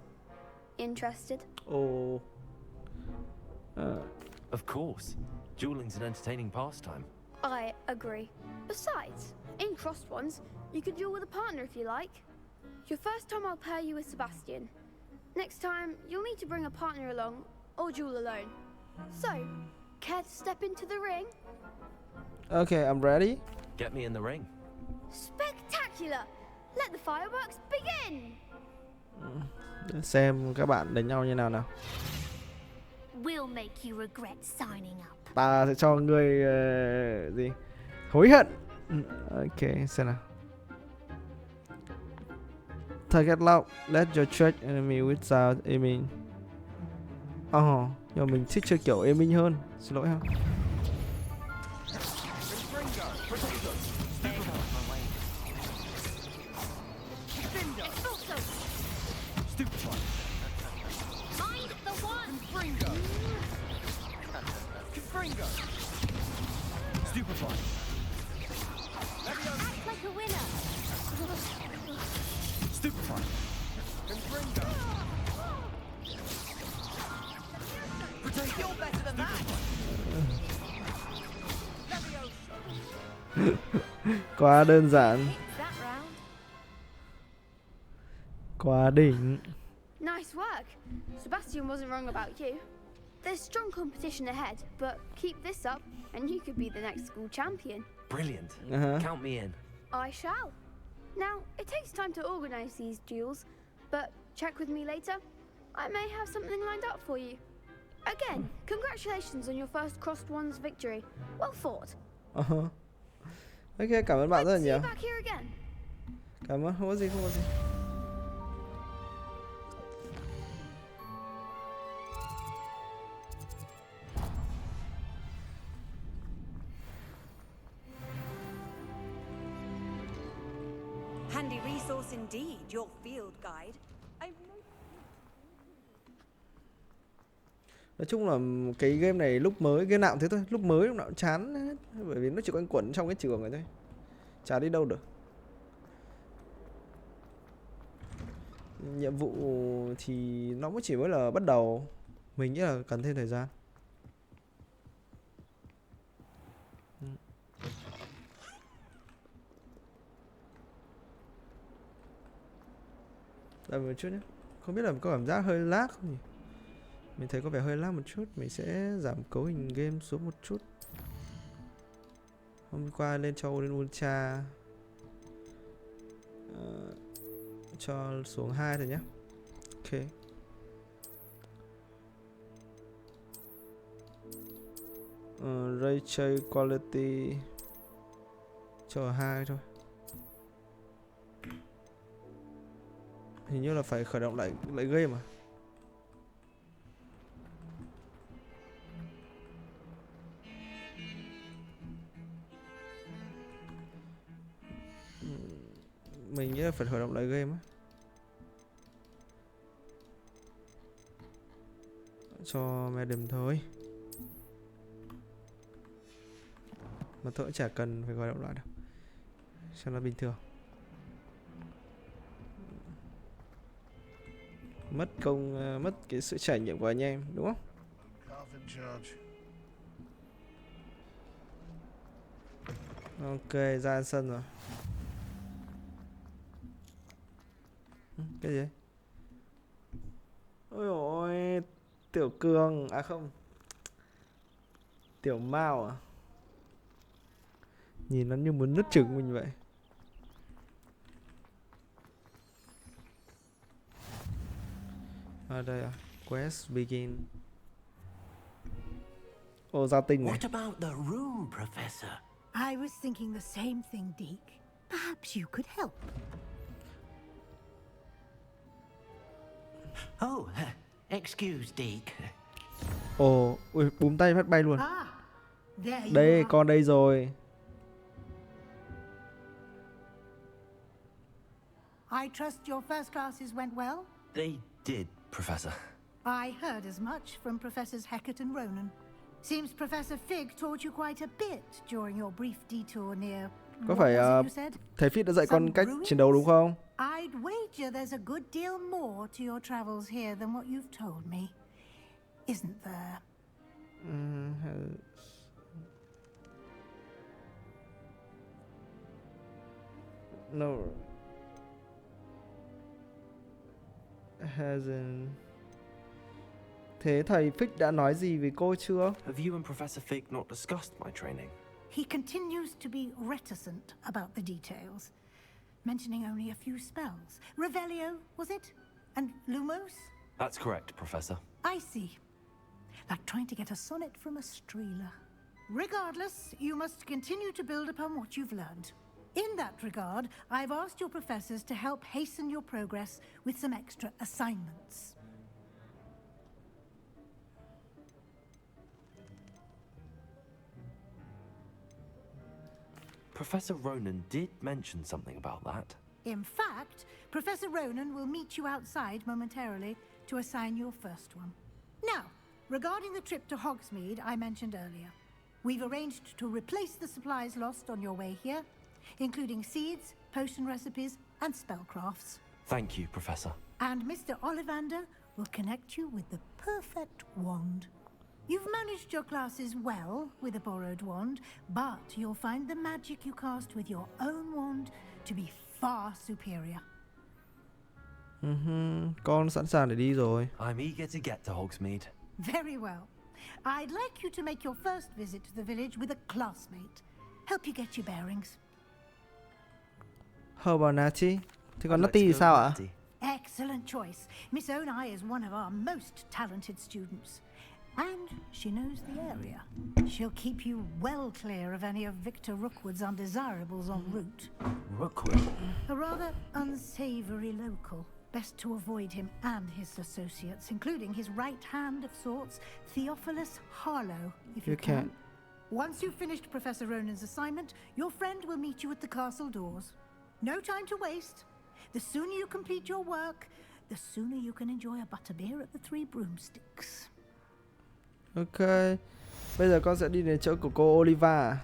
Interested? Oh. Of course. Dueling's an entertaining pastime. I agree. Besides, in crossed ones, You could duel with a partner if you like. Your first time I'll pair you with Sebastian. Next time, you'll need to bring a partner along, or duel alone. So, care to step into the ring? Okay, I'm ready. Get me in the ring. Spectacular! Let the fireworks begin! Để xem các bạn đánh nhau như nào nào. We'll make you regret signing up. Ta sẽ cho ngươi gì? Hối hận. Ok, xem nào. Target lock. Let your track enemy without aiming. Nhưng mà mình thích chơi kiểu aiming hơn. Xin lỗi ha. Act like a winner. Stupefy. You're better than that. Quá đơn giản. That round. Quá đỉnh. Nice work. Sebastian wasn't wrong about you. There's strong competition ahead, but keep this up and you could be the next school champion. Brilliant. Count me in. I shall. Now, it takes time to organize these duels, but check with me later. I may have something lined up for you. Again, congratulations on your first Crossed Ones victory. Well fought. Ok, cảm ơn bạn rất là See nhiều. you back here again. Cảm ơn, không có gì, không có gì. Handy resource indeed, your field guide. Nói chung là cái game này lúc mới, game nào cũng thế thôi, lúc mới lúc nào cũng chán hết, bởi vì nó chỉ quanh quẩn trong cái trường này thôi, chả đi đâu được. Nhiệm vụ thì nó mới chỉ mới là bắt đầu, mình nghĩ là cần thêm thời gian. Đợi một chút nhé, không biết là có cảm giác hơi lag không nhỉ? Mình thấy có vẻ hơi lag một chút, mình sẽ giảm cấu hình game xuống một chút. Hôm qua lên cho lên Ultra, cho xuống 2 rồi nhé. Ok. Ray Trace Quality cho 2 thôi. Hình như là phải khởi động lại game mà. Mình nghĩ là phải khởi động lại game á. Cho medium thôi. Mà tôi cũng chả cần phải khởi động lại đâu, cho nó bình thường. Mất công, mất cái sự trải nghiệm của anh em, đúng không? Ok, ra sân rồi. Cái gì? Ôi ôi, Tiểu Cường, à không, Tiểu Mao à? Nhìn nó như muốn nứt trứng mình vậy. À đây à, quest begin. Ồ, ra tinh này. What about the room, Professor? I was thinking the same thing, Deke. Perhaps you could help. Oh, excuse, Deke. Ồ, ui, búng tay phát bay luôn. There you Đây, are. con đây rồi. I trust your first classes went well? They did, Professor. I heard as much from Professors Hecat and Ronan. Seems Professor Fig taught you quite a bit during your brief detour near. Có phải thầy Fit đã dạy con cách chiến đấu đúng không? I'd wager there's a good deal more to your travels here than what you've told me. Isn't there? No. Hasn't. Thế thầy Fig đã nói gì với cô chưa? Have you and Professor Fig not discussed my training? He continues to be reticent about the details, mentioning only a few spells. Revelio, was it? And Lumos? That's correct, Professor. I see. Like trying to get a sonnet from a streeler. Regardless, you must continue to build upon what you've learned. In that regard, I've asked your professors to help hasten your progress with some extra assignments. Professor Ronan did mention something about that. In fact, Professor Ronan will meet you outside momentarily to assign your first one. Now, regarding the trip to Hogsmeade I mentioned earlier, we've arranged to replace the supplies lost on your way here, including seeds, potion recipes, and spellcrafts. Thank you, Professor. And Mr. Ollivander will connect you with the perfect wand. You've managed your classes well with a borrowed wand, but you'll find the magic you cast with your own wand to be far superior. Con sẵn sàng để đi rồi. I'm eager to get to Hogsmeade. Very well. I'd like you to make your first visit to the village with a classmate. Help you get your bearings. How about Natty? Thế còn Natty thì sao ạ? Excellent choice. Miss Onai is one of our most talented students. And she knows the area. She'll keep you well clear of any of Victor Rookwood's undesirables en route. Rookwood? A rather unsavory local. Best to avoid him and his associates, including his right hand of sorts, Theophilus Harlow, if you can. Once you've finished Professor Ronan's assignment, your friend will meet you at the castle doors. No time to waste. The sooner you complete your work, the sooner you can enjoy a butterbeer at the Three Broomsticks. Ok. Bây giờ con sẽ đi đến chỗ của cô Oliva.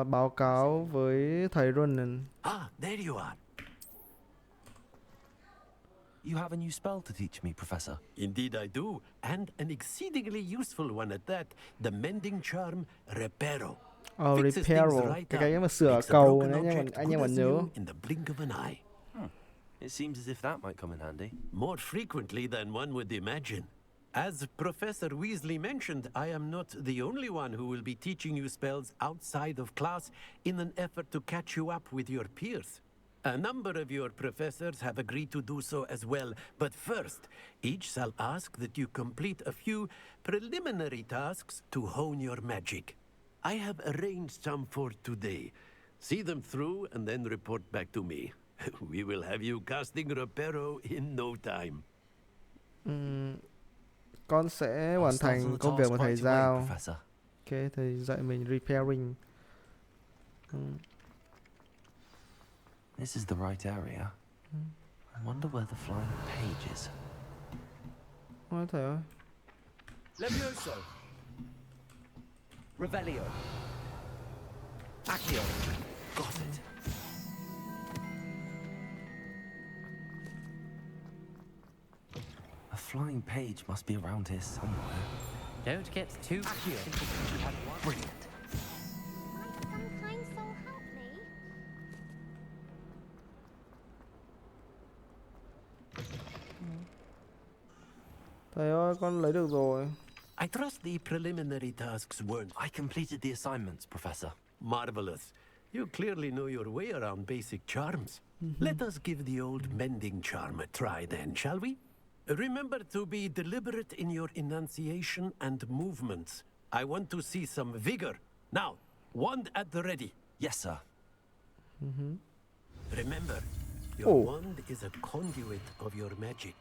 Báo cáo với thầy Ronan. Ah, there you are. You have a new spell to teach me, Professor. Indeed I do, and an exceedingly useful one at that. The mending charm Reparo. Reparo. Cái mà sửa cầu anh em vẫn nhớ. In the blink of an eye. It seems as if that might come in handy. More frequently than one would imagine. As Professor Weasley mentioned, I am not the only one who will be teaching you spells outside of class in an effort to catch you up with your peers. A number of your professors have agreed to do so as well, but first, each shall ask that you complete a few preliminary tasks to hone your magic. I have arranged some for today. See them through and then report back to me. We will have you casting Reparo in no time. Con sẽ hoàn thành công việc mà thầy giao. Ok, thầy dạy mình repairing. This is the right area. I wonder where the flying page is. Ôi thầy ơi. Levioso. Revelio. Accio. Got it. A flying page must be around here somewhere. Don't get too Brilliant. Might some kind soul help me? Thầy ơi, con lấy được rồi. I trust the preliminary tasks weren't. I completed the assignments, Professor. Marvelous. You clearly know your way around basic charms. Let us give the old mending charm a try then, shall we? Remember to be deliberate in your enunciation and movements. I want to see some vigor. Now, wand at the ready. Yes, sir. Remember, your wand is a conduit of your magic.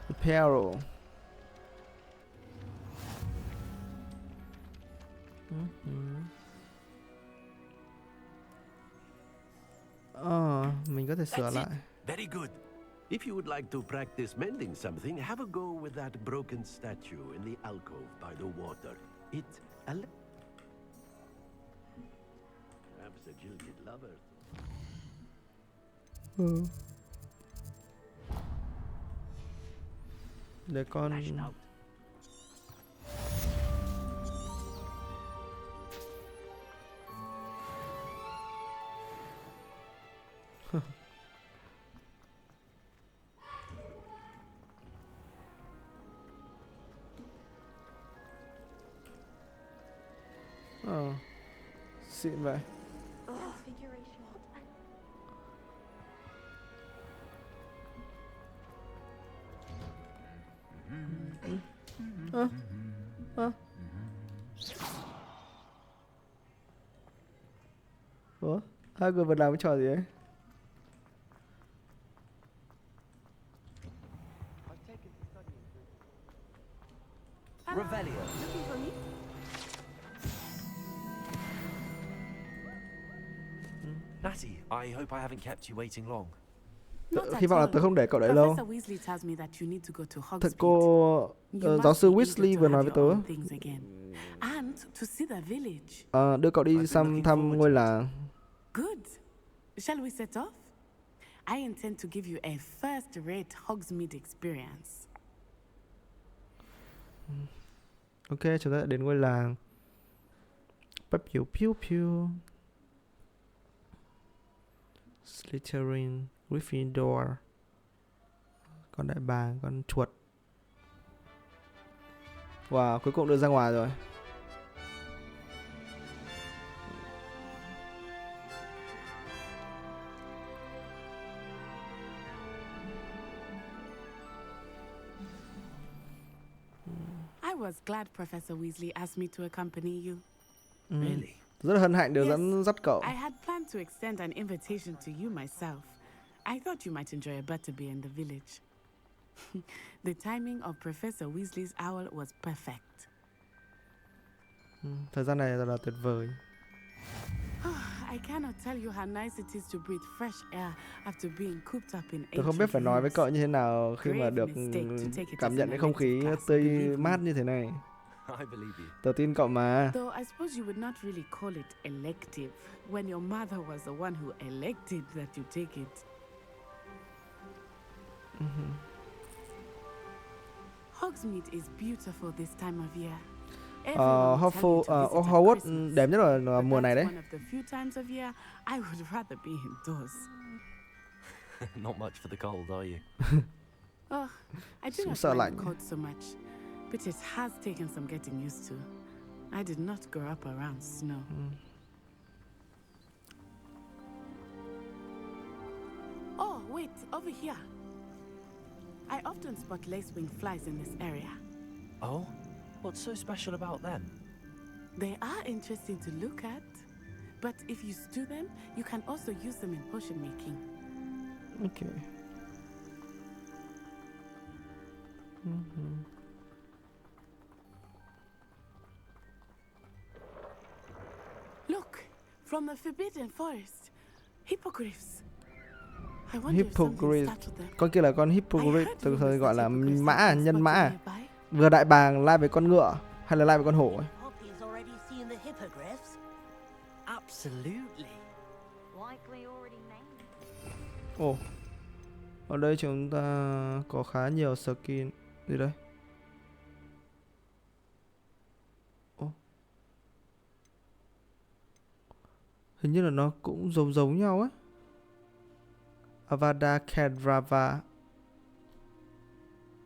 Reparo. Mình có thể sửa lại. Very good. If you would like to practice mending something, have a go with that broken statue in the alcove by the water. It's perhaps a jilted lover. Để con xịn vậy. Ủa? Hai người vừa làm cái trò gì ấy? Revelio. Natty, I hope I haven't kept you waiting long. Hy vọng là tớ không để cậu đợi lâu. Thật cô giáo sư Weasley vừa nói với tớ đưa cậu đi thăm ngôi làng. Good. Shall we set off? I intend to give you a first-rate Hogsmeade experience. Ok, chúng ta đã đến ngôi làng. Bắp piu piu piu. Slytherin, Gryffindor. Con đại bàng, con chuột. Wow, cuối cùng được ra ngoài rồi. I was glad Professor Weasley asked me to accompany you. Really? Rất là hân hạnh được dẫn dắt cậu. I had planned to extend an invitation to you myself. I thought you might enjoy a butterbeer in the village. The timing of Professor Weasley's owl was perfect. Thời gian này là tuyệt vời. I cannot tell you how nice it is to breathe fresh air after being cooped up in Tôi không biết phải nói với cậu như thế nào khi mà được cảm nhận cái không khí tươi mát như thế này. Tớ tin cậu mà. Though I suppose you would not really call it elective when your mother was the one who elected that you take it. Hogsmeade is beautiful this time of year. Hogwarts đẹp nhất là mùa này đấy. One of the few times of year I would rather be indoors. Not much for the cold, are you? I do not like cold so much, but it has taken some getting used to. I did not grow up around snow. Oh, wait, over here. I often spot lacewing flies in this area. Oh? What's so special about them? They are interesting to look at, but if you stew them, you can also use them in potion making. Okay. Look, from the Forbidden Forest, hippogriffs. Hippogriff. Con kia là con hippogriff, từ thời gọi là mã, nhân mã. Vừa đại bàng lai với con ngựa hay là lai với con hổ ấy? Ồ, ở đây chúng ta có khá nhiều skin. Gì đây? Ồ, hình như là nó cũng giống nhau ấy. Avada Kedavra.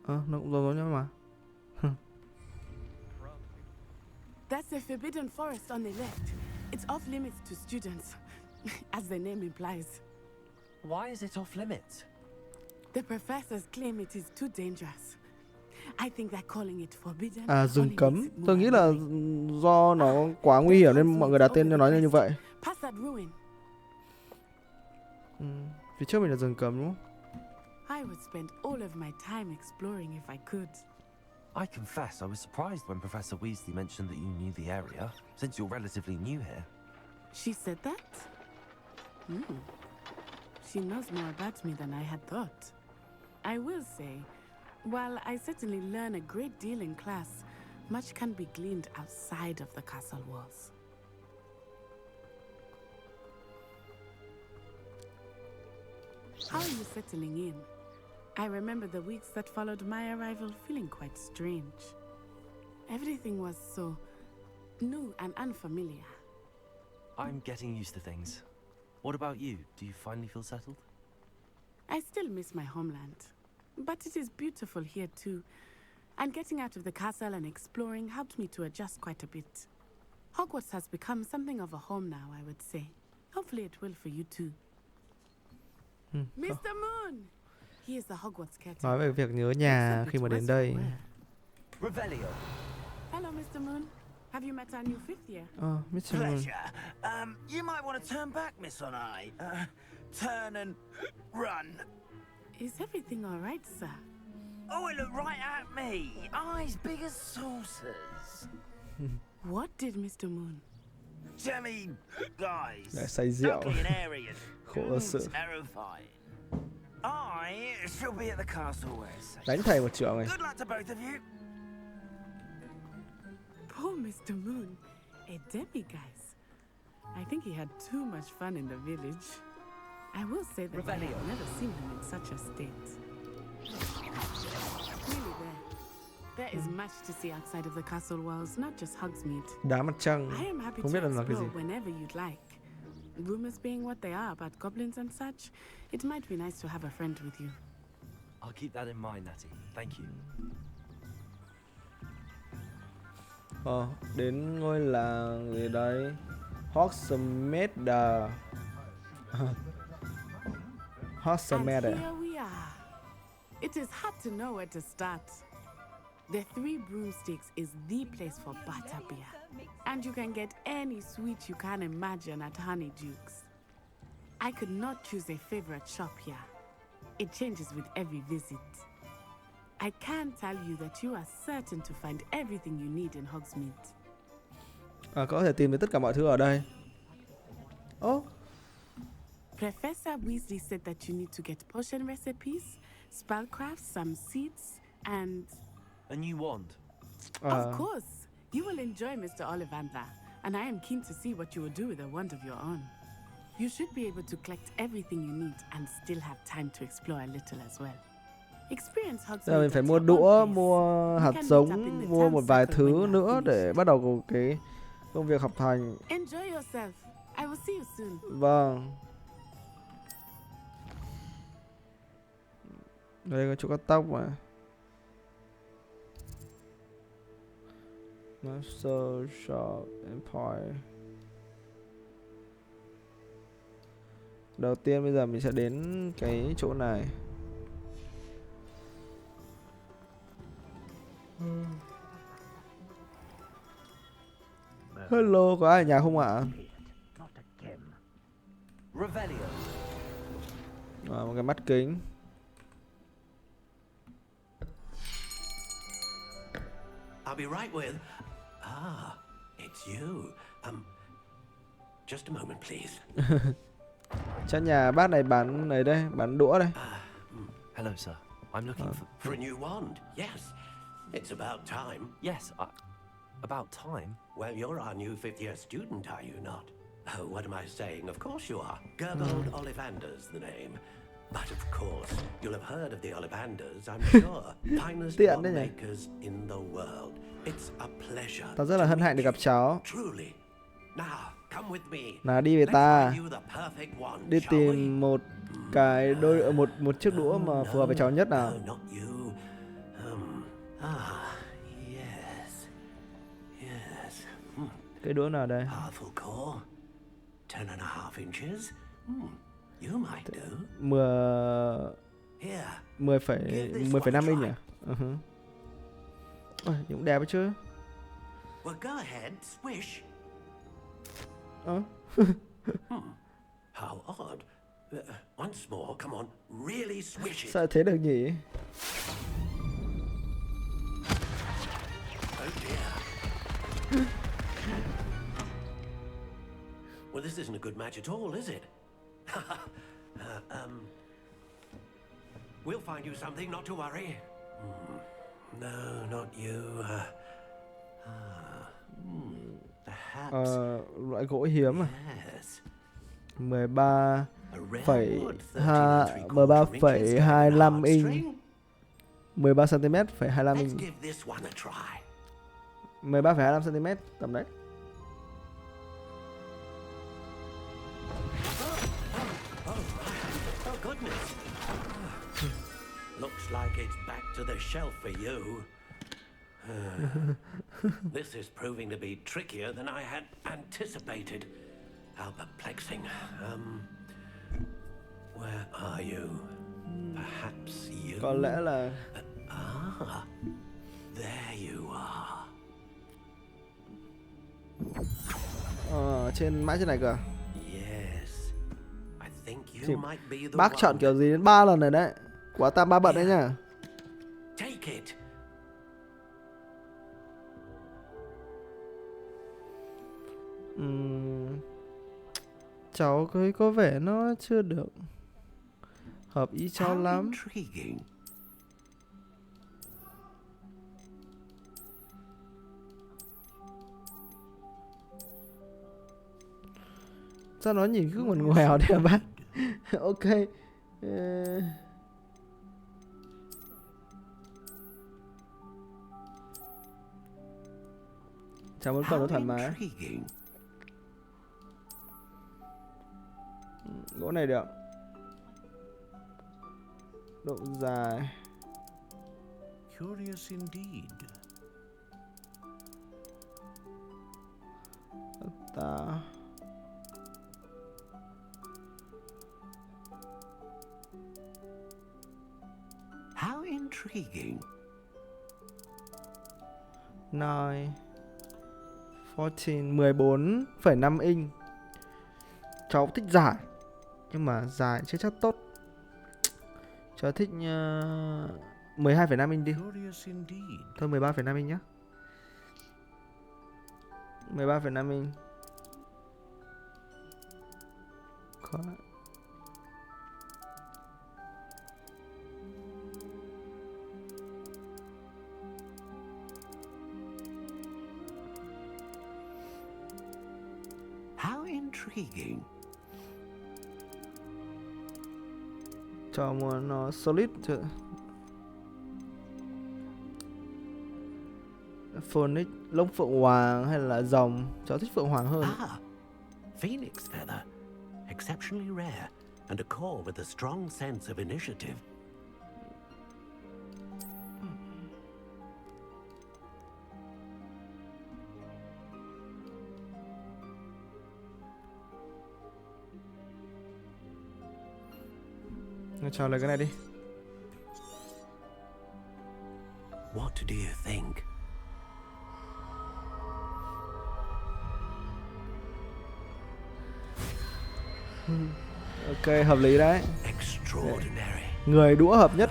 Nó cũng giống nhau mà. That's the Forbidden Forest on the left. It's off limits to students, as the name implies. Why is it off limits? The professors claim it is too dangerous. I think they're calling it forbidden. Rừng cấm. Tôi nghĩ là do nó quá nguy hiểm nên mọi người đặt tên cho nó như vậy. Past that ruin. Phía trước mình là rừng cấm đúng không? I would spend all of my time exploring if I could. I confess I was surprised when Professor Weasley mentioned that you knew the area, since you're relatively new here. She said that? She knows more about me than I had thought. I will say, while I certainly learn a great deal in class, much can be gleaned outside of the castle walls. How are you settling in? I remember the weeks that followed my arrival feeling quite strange. Everything was so new and unfamiliar. I'm getting used to things. What about you? Do you finally feel settled? I still miss my homeland, but it is beautiful here too. And getting out of the castle and exploring helped me to adjust quite a bit. Hogwarts has become something of a home now, I would say. Hopefully it will for you too. Mr. Moon! He is the Hogwarts caretaker. Nói về việc nhớ nhà khi mà đến đây. Revelio. Hello, Mr. Moon. Have you met our new fifth year? Mr. Moon. Pleasure. You might want to turn back, Miss Onai. Turn and run. Is everything all right, sir? Oh, it looked right at me. Eyes big as saucers. What did Mr. Moon? Jammy guys. Lại say rượu. Ugly and airy and Khổ sự. terrifying. I shall be at the castle where it's safe. Đánh thầy 1 triệu này. Good luck to both of you. Poor Mr. Moon. A demiguise. I think he had too much fun in the village. I will say that I have never seen him in such a state. Really there is much to see outside of the castle walls, not just Hogsmeade. Đá mặt trăng. I am happy Không to biết là cái gì. explore whenever you'd like. Rumors being what they are about goblins and such, it might be nice to have a friend with you. I'll keep that in mind, Natty. Thank you. Đến ngôi làng gì đấy? Hogsmeade. And here we are. It is hard to know where to start. The Three Broomsticks is the place for butterbeer. And you can get any sweet you can imagine at Honeydukes. I could not choose a favorite shop here. It changes with every visit. I can tell you that you are certain to find everything you need in Hogsmeade. Có thể tìm được tất cả mọi thứ ở đây. Professor Weasley said that you need to get potion recipes, spellcraft, some seeds, and... A new wand. Of course. You will enjoy Mr. Ollivander, and I am keen to see what you will do with a wand of your own. You should be able to collect everything you need and still have time to explore a little as well. Experience Hogsmeade. Mình phải mua đũa, mua hạt giống, mua một vài thứ nữa để bắt đầu cái công việc học hành. Enjoy yourself. I will see you soon. Vâng. Đây có chỗ cắt tóc mà. Master Shop Empire. Đầu tiên bây giờ mình sẽ đến cái chỗ này. Hello, có ai ở nhà không ạ? Một cái mắt kính. I'll be right with. Ah, it's you. Just a moment, please. Trong nhà bác này bán này đây, bán đũa đây. Hello, sir. I'm looking for a new wand. Yes, it's about time. Yes, about time. Well, you're our new fifth-year student, are you not? Oh, what am I saying? Of course you are. Gerbold Ollivander's the name. But of course, you'll have heard of the Ollivanders, I'm sure. Finest wand makers in the world. It's a pleasure. Tao rất là hân hạnh được gặp cháu. Truly. Now, come with me. Nào đi về ta. Đi tìm một cái một chiếc đũa mà phù hợp với cháu nhất nào. Yes. Yes. Cái đũa nào đây? 10.5 inches. You might do. 10,5 inch à? Ôi, cũng đẹp chứ. Well, go ahead, swish. How odd. Once more, come on, really swish it. Sao thế được nhỉ? Oh dear. Well, this isn't a good match at all, is it? We'll find you something, not to worry. No, not you. Perhaps. Loại gỗ hiếm à? Yes. 13. A 13,25 inch, 13 cm, 25 inch, 13,25 cm tầm đấy. Looks like it's back to the shelf for you. This is proving to be trickier than I had anticipated. How perplexing. Where are you? Perhaps you. Có lẽ là there you are. Trên mãi trên này cơ. Yes. I think you might be the Bác chọn kiểu gì đến 3 lần rồi đấy. Quá tam ba bận đấy nhá. Take it. Cháu thấy có vẻ nó chưa được hợp ý cháu lắm. Sao nó nhìn cứ ngoằn ngoèo đấy hả bác? Ok. Cháu muốn còn nó thoải mái. Gỗ này được. Độ dài. Curious indeed. Ta. How intriguing. 9 14 14,5 inch. Cháu thích dài, nhưng mà dài chưa chắc tốt. Cháu thích 12,5 inch đi. Thôi 13,5 inch nhá. 13,5 inch. Khó. How intriguing. Cho muốn nó solid chứ. Phoenix, lông phượng hoàng hay là rồng? Cháu thích phượng hoàng hơn. Phoenix feather. Exceptionally rare and a core with a strong sense of initiative. Cho lấy cái này đi. What do you think? Ok, hợp lý đấy. Extraordinary. Người đũa hợp nhất.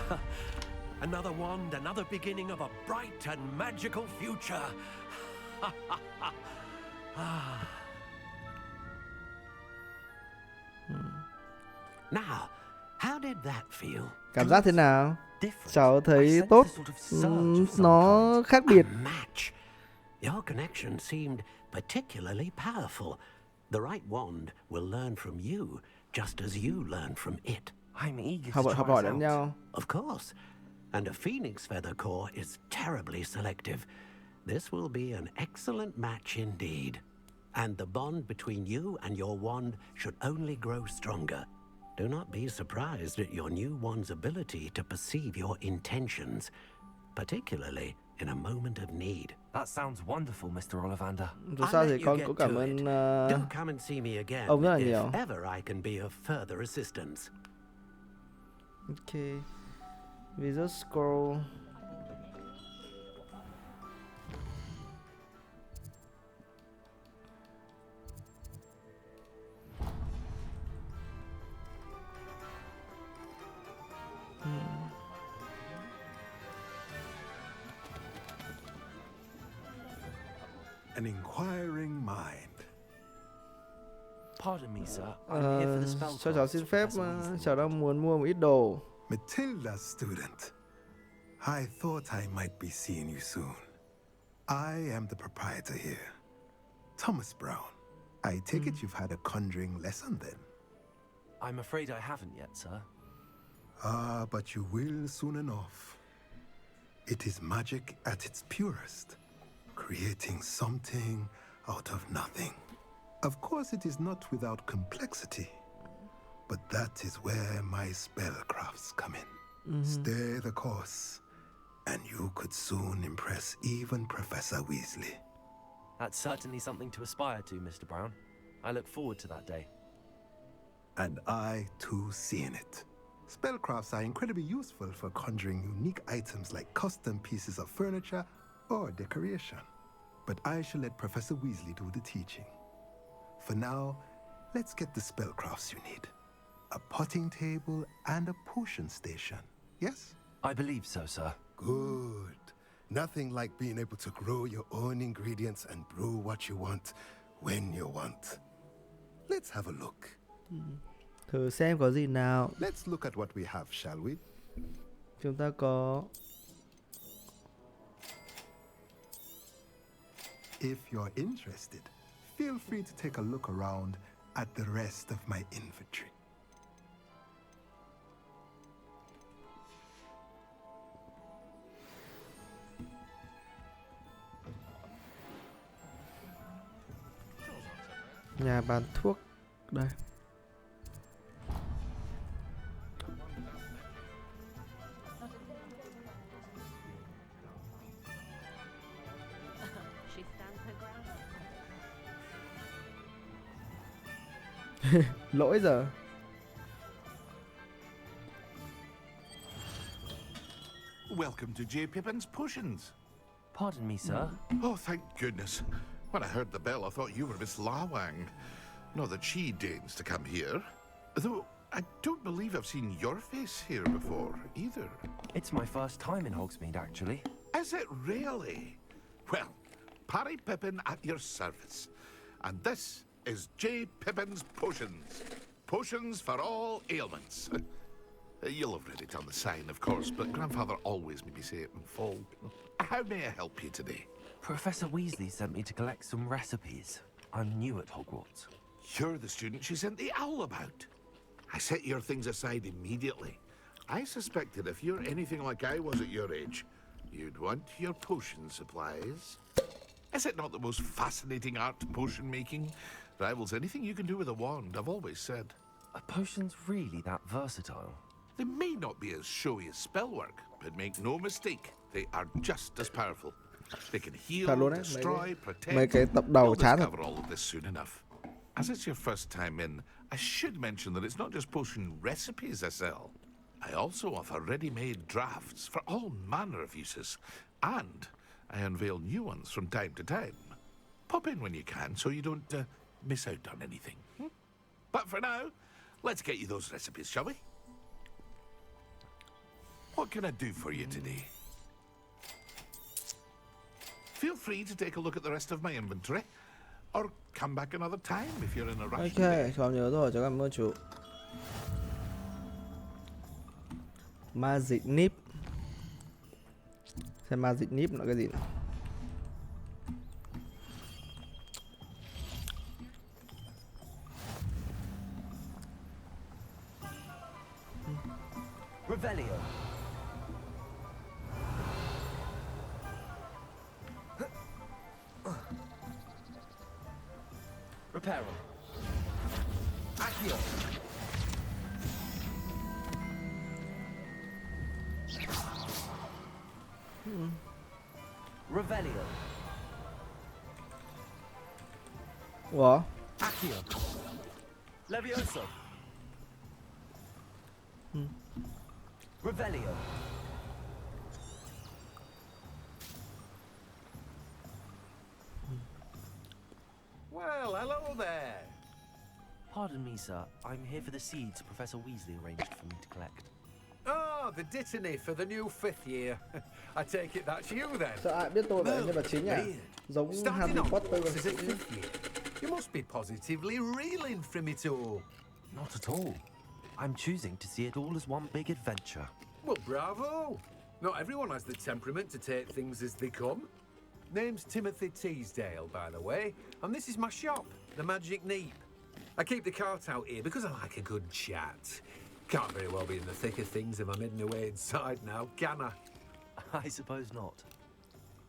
Another wand, another beginning of a bright and magical future. Now, how did that feel? Cảm giác thế nào? Cháu thấy tốt. Nó khác biệt. Your connection seemed particularly powerful. The right wand will learn from you, just as you learn from it. I'm eager to try Học hỏi it lẫn out. nhau. Of course. And a phoenix feather core is terribly selective. This will be an excellent match indeed. And the bond between you and your wand should only grow stronger. Do not be surprised at your new wand's ability to perceive your intentions, particularly in a moment of need. That sounds wonderful, Mr. Ollivander. Dù sao thì con cũng cảm ơn Do come and see me again ông rất là if nhiều. ever I can be of further assistance. Ok. Visual scroll. An inquiring mind. Pardon me, sir. I'm here for the spell Cho cháu class, xin phép, Professor Weasley. cháu đang muốn mua một ít đồ. Matilda's student. I thought I might be seeing you soon. I am the proprietor here, Thomas Brown. I take it you've had a conjuring lesson then? I'm afraid I haven't yet, sir. Ah, but you will soon enough. It is magic at its purest, creating something out of nothing. Of course, it is not without complexity, but that is where my spellcrafts come in. Stay the course, and you could soon impress even Professor Weasley. That's certainly something to aspire to, Mr. Brown. I look forward to that day. And I, too, see in it. Spellcrafts are incredibly useful for conjuring unique items like custom pieces of furniture or decoration. But I shall let Professor Weasley do the teaching. For now, let's get the spellcrafts you need. A potting table and a potion station, yes? I believe so, sir. Good. Nothing like being able to grow your own ingredients and brew what you want when you want. Let's have a look. Thử xem có gì nào. Let's look at what we have, shall we? Chúng ta có. If you're interested, feel free to take a look around at the rest of my inventory. Nhà bán thuốc đây. Lỗi giờ. Welcome to J. Pippin's Potions. Pardon me, sir. Oh, thank goodness. When I heard the bell, I thought you were Miss Lawang. Not that she deigns to come here. Though I don't believe I've seen your face here before, either. It's my first time in Hogsmeade, actually. Is it really? Well, Parry Pippin at your service. And this is J. Pippin's Potions. Potions for all ailments. You'll have read it on the sign, of course, but Grandfather always made me say it in full. How may I help you today? Professor Weasley sent me to collect some recipes. I'm new at Hogwarts. You're the student she sent the owl about. I set your things aside immediately. I suspected if you're anything like I was at your age, you'd want your potion supplies. Is it not the most fascinating art, potion making? Rivals anything you can do with a wand, I've always said. Are potions really that versatile? They may not be as showy as spellwork, but make no mistake, they are just as powerful. They can heal, destroy, protect. You'll discover all of this soon enough. As it's your first time in, I should mention that it's not just potion recipes I sell. I also offer ready-made drafts for all manner of uses, and I unveil new ones from time to time. Pop in when you can so you don't miss out on anything. But for now, let's get you those recipes, shall we? What can I do for you today? Feel free to take a look at the rest of my inventory, or come back another time if you're in a rush. Ok, còn nhớ rồi, cháu cảm ơn chú. Magic Nip. Xem Magic Nip là cái gì nào. Revelio. Reparo. Accio. Revelio. What? Accio. Levioso. Revelio. Well, hello there. Pardon me, sir. I'm here for the seeds Professor Weasley arranged for me to collect. Oh, the dittany for the new 5th year. I take it that's you then. Sao ai biết tôi là nhân vật chính à? Giống Harry Potter. Is it 5th year? You must be positively reeling from it all. Not at all. I'm choosing to see it all as one big adventure. Well, bravo. Not everyone has the temperament to take things as they come. Name's Timothy Teasdale, by the way, and this is my shop, the Magic Neep. I keep the cart out here because I like a good chat. Can't very well be in the thick of things if I'm hidden away inside now, can I? I suppose not.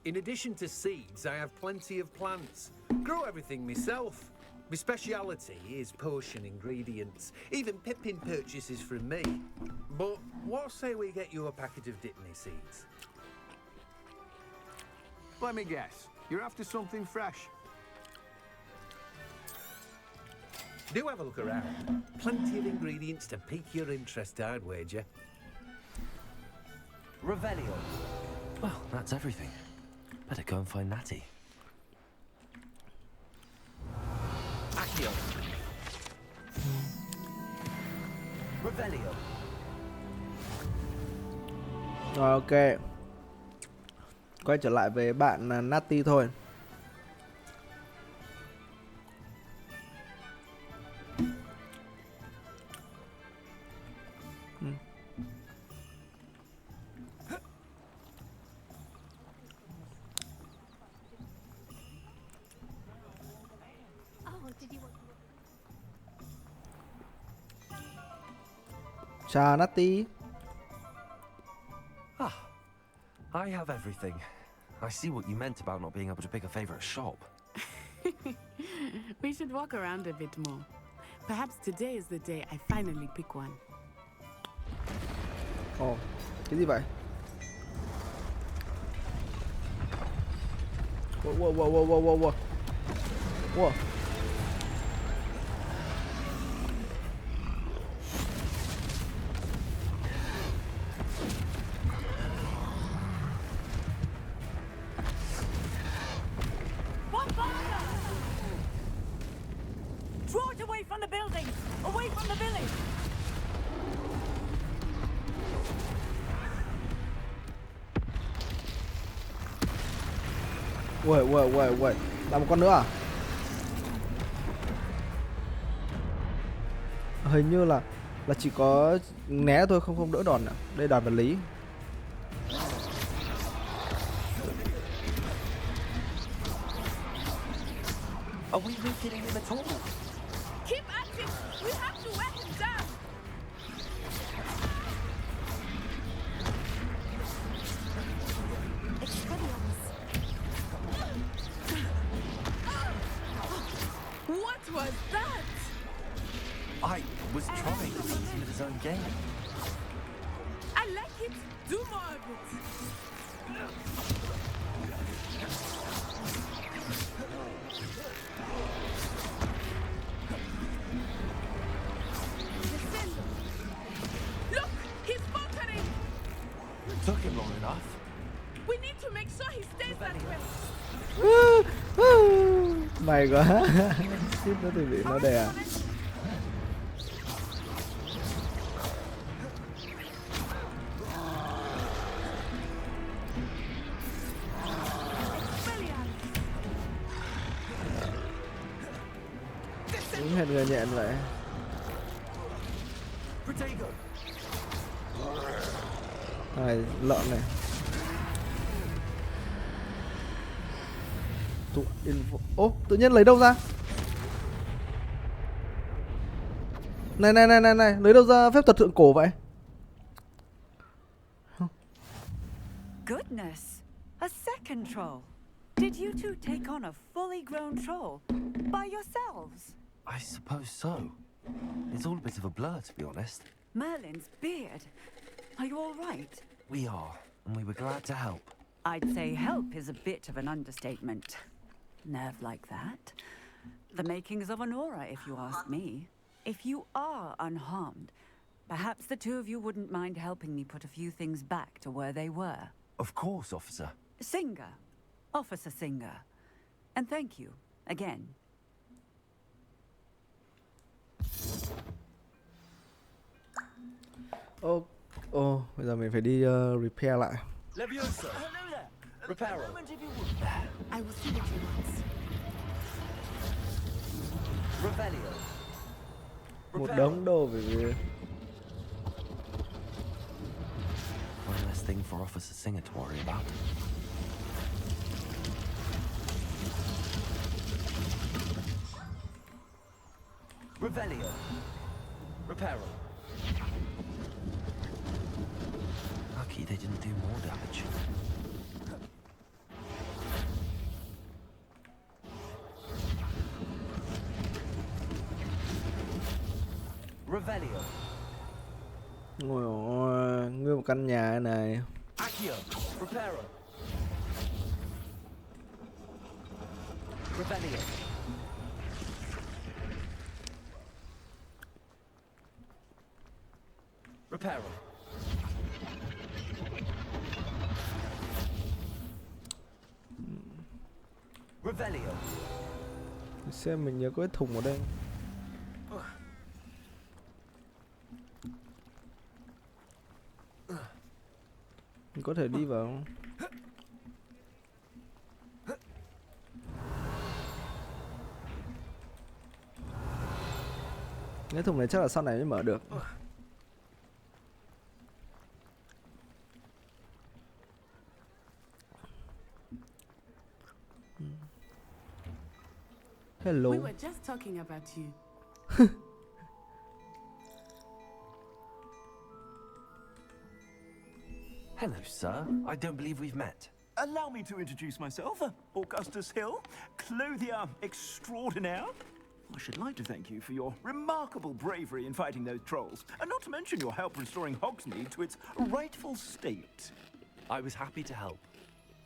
In addition to seeds, I have plenty of plants. Grow everything myself. My speciality is potion ingredients. Even Pippin purchases from me. But what say we get you a packet of Dittany seeds? Let me guess. You're after something fresh. Do have a look around. Plenty of ingredients to pique your interest, I'd wager. Revelio. Well, that's everything. Better go and find Natty. Accio. Revelio. Rồi, ok. Quay trở lại về bạn Natty thôi. Chào Natty. Ah, I have everything. I see what you meant about not being able to pick a favorite shop. We should walk around a bit more. Perhaps today is the day I finally pick one. Ồ, cái gì vậy? Wow. Wow. Draw it away from the building! Away from the village! Uầy. Là một con nữa à? Hình như là chỉ có né thôi, không đỡ đòn nữa. Đây đòn vật lý. Are we weakening him at all? Keep at him! We have to wear him down! What was that? I was trying to beat him with his own game. I like it. Do more of it. Look, he's faltering. Took him long enough. We need to make sure he stays that way. May quá. Tiếp nó thì bị nó đè. Đúng hết người nhện vậy. Này, lợn này. Ô, tự nhiên lấy đâu ra? Này, lấy đâu ra phép thuật thượng cổ vậy? Goodness, a second troll. Did you two take on a fully grown troll by yourselves? I suppose so. It's all a bit of a blur, to be honest. Merlin's beard. Are you all right? We are, and we were glad to help. I'd say help is a bit of an understatement. Nerve like that. The makings of an aura, if you ask me. If you are unharmed, perhaps the two of you wouldn't mind helping me put a few things back to where they were. Of course, officer. Singer. Officer Singer. And thank you, again. Bây giờ mình phải đi repair lại. Leviosa. Repair. I will see what he wants. Revelio. Một đống đồ vì One less thing for Officer Singer to worry about. Revelio. Reparo. Lucky they didn't do more damage. Revelio. Ôi ôi, nguyên một căn nhà này. Accio. Reparo. Revelio. Reparo. Revelio. Xem mình nhớ có cái thùng ở đây. Mình có thể đi vào. Cái thùng này chắc là sau này mới mở được. Hello. We were just talking about you. Hello, sir. I don't believe we've met. Allow me to introduce myself, Augustus Hill, clothier extraordinaire. I should like to thank you for your remarkable bravery in fighting those trolls, and not to mention your help restoring Hogsmeade to its rightful state. I was happy to help.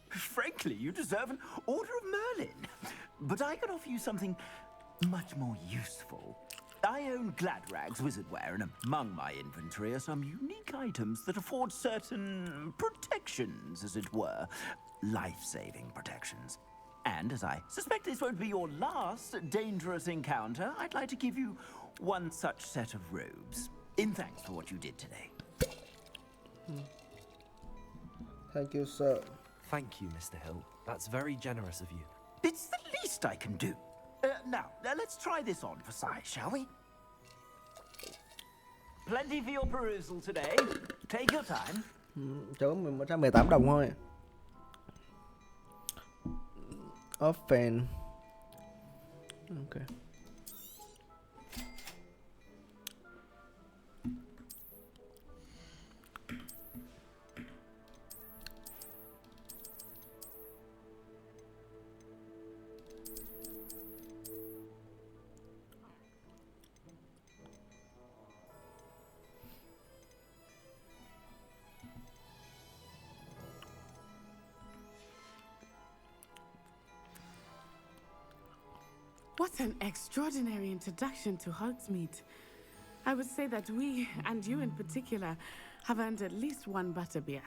Frankly, you deserve an Order of Merlin. But I can offer you something much more useful. I own Gladrag's wizardware, and among my inventory are some unique items that afford certain protections, as it were. Life-saving protections. And as I suspect this won't be your last dangerous encounter, I'd like to give you one such set of robes, in thanks for what you did today. Thank you, sir. Thank you, Mr. Hill. That's very generous of you. It's the least I can do. Now, let's try this on for size, shall we? Plenty for your perusal today. Take your time. Cho mình 118 đồng thôi. Offen. Okay. What an extraordinary introduction to Hogsmeade. I would say that we, and you in particular, have earned at least one butterbeer.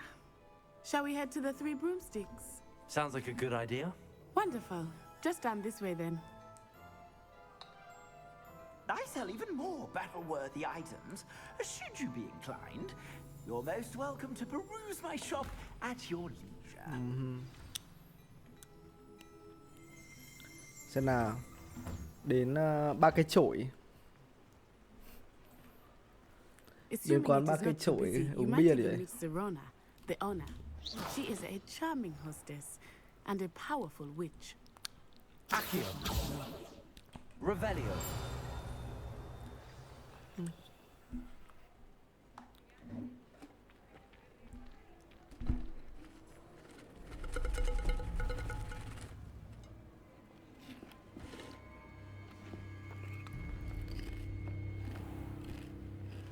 Shall we head to the Three Broomsticks? Sounds like a good idea. Wonderful. Just down this way then. I sell even more battle-worthy items. Should you be inclined, you're most welcome to peruse my shop at your leisure. Xem nào. Đến ba cái chổi. Đến quán ba cái chổi uống bia đi đấy. The owner. She is a charming hostess and a powerful witch. Accio. Revelio.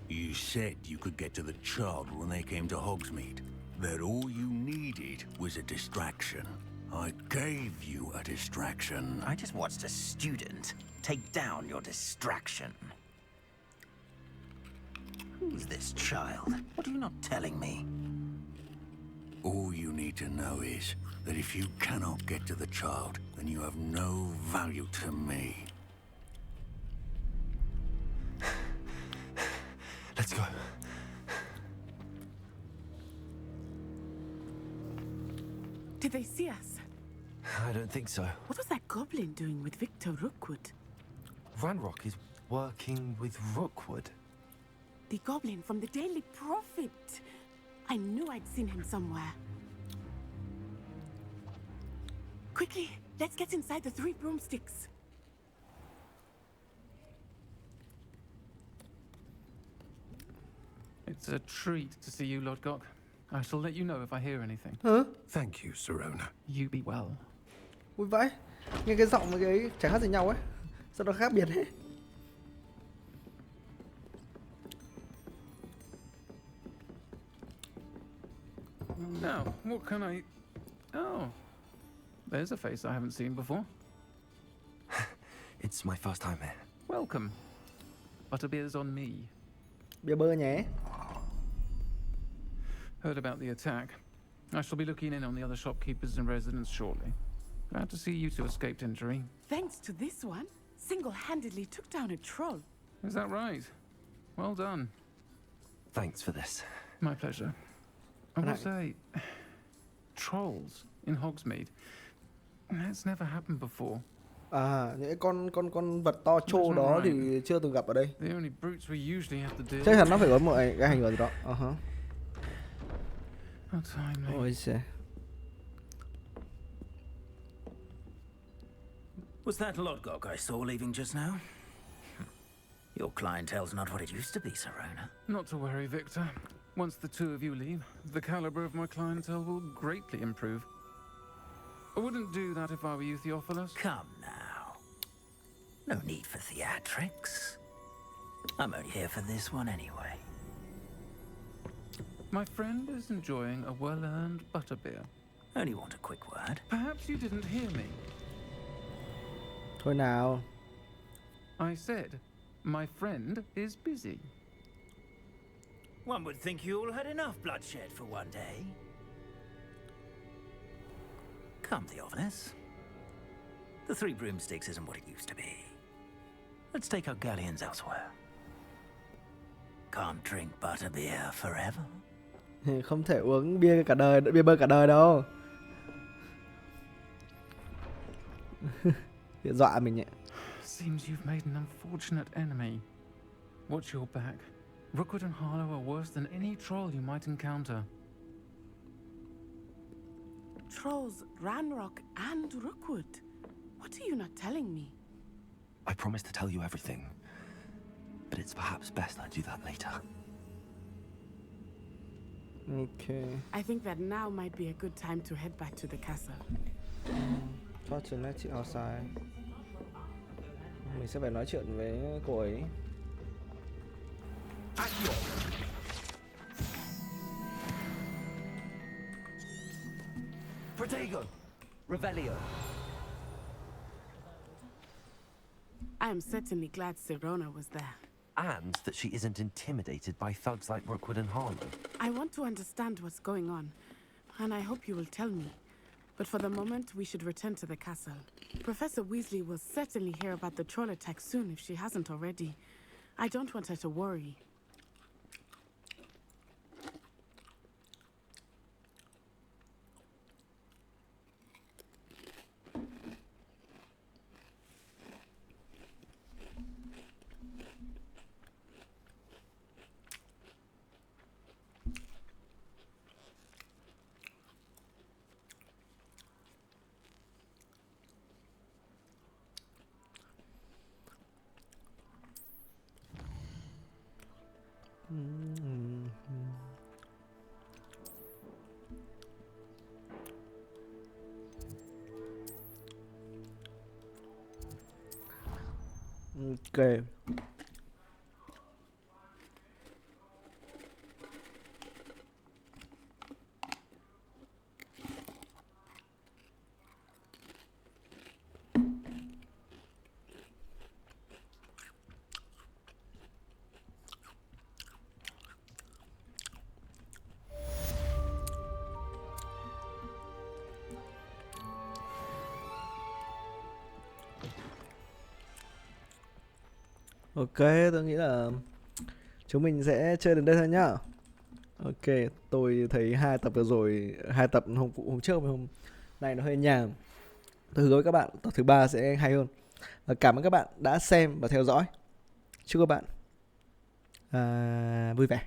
You said you could get to the child when they came to Hogsmeade. That all you needed was a distraction. I gave you a distraction. I just watched a student take down your distraction. Who's this child? What are you not telling me? All you need to know is that if you cannot get to the child, then you have no value to me. Let's go. Did they see us? I don't think so. What was that goblin doing with Victor Rookwood? Ranrock is working with Rookwood. The goblin from the Daily Prophet. I knew I'd seen him somewhere. Quickly, let's get inside the Three Broomsticks. It's a treat to see you, Lodgok. I shall let you know if I hear anything. Hả? Thank you, Sirona. You be well. Vui vãi. Nghe cái giọng với cái chẳng khác gì nhau ấy. Sao nó khác biệt thế? Now, what can I... Oh, there's a face I haven't seen before. It's my first time here. Welcome. Butterbeer's on me. Bia bơ nhé. Heard about the attack. I shall be looking in on the other shopkeepers and residents shortly. Glad to see you two escaped injury. Thanks to this one, single-handedly took down a troll. Is that right? Well done. Thanks for this. My pleasure. I will say, trolls in Hogsmeade. That's never happened before. À, những con vật to trô đó thì chưa từng gặp ở đây. The only brutes we usually have to deal. Chắc chắn nó phải có một cái hành gì đó. Ôi giời. Was that Lodgok I saw leaving just now? Your clientele's not what it used to be, Sirona. Not to worry, Victor. Once the two of you leave, the caliber of my clientele will greatly improve. I wouldn't do that if I were you, Theophilus. Come now. No need for theatrics. I'm only here for this one anyway. My friend is enjoying a well-earned butterbeer. Only want a quick word. Perhaps you didn't hear me. Thôi nào. I said, my friend is busy. One would think you all had enough bloodshed for one day. Come, Theophilus. The Three Broomsticks isn't what it used to be. Let's take our galleons elsewhere. Can't drink butterbeer forever. Không thể uống bia cả đời, bia bơ cả đời đâu. Dọa mình nhỉ. Seems you've made an unfortunate enemy. Watch your back. Rookwood and Harlow are worse than any troll you might encounter. Trolls, Ranrock, and Rookwood. What are you not telling me? I promised to tell you everything, but it's perhaps best I do that later. Okay. I think that now might be a good time to head back to the castle. Talk to Nettie outside. Mình sẽ phải nói chuyện với cô ấy. Protego! Revelio! I am certainly glad Sirona was there. And that she isn't intimidated by thugs like Rookwood and Harlow. I want to understand what's going on, and I hope you will tell me. But for the moment, we should return to the castle. Professor Weasley will certainly hear about the troll attack soon if she hasn't already. I don't want her to worry. Okay. Ok, tôi nghĩ là chúng mình sẽ chơi đến đây thôi nhá. Ok, tôi thấy 2 tập vừa rồi, 2 tập hôm trước và hôm nay nó hơi nhàm. Tôi hứa với các bạn tập thứ 3 sẽ hay hơn. Và cảm ơn các bạn đã xem và theo dõi. Chúc các bạn vui vẻ.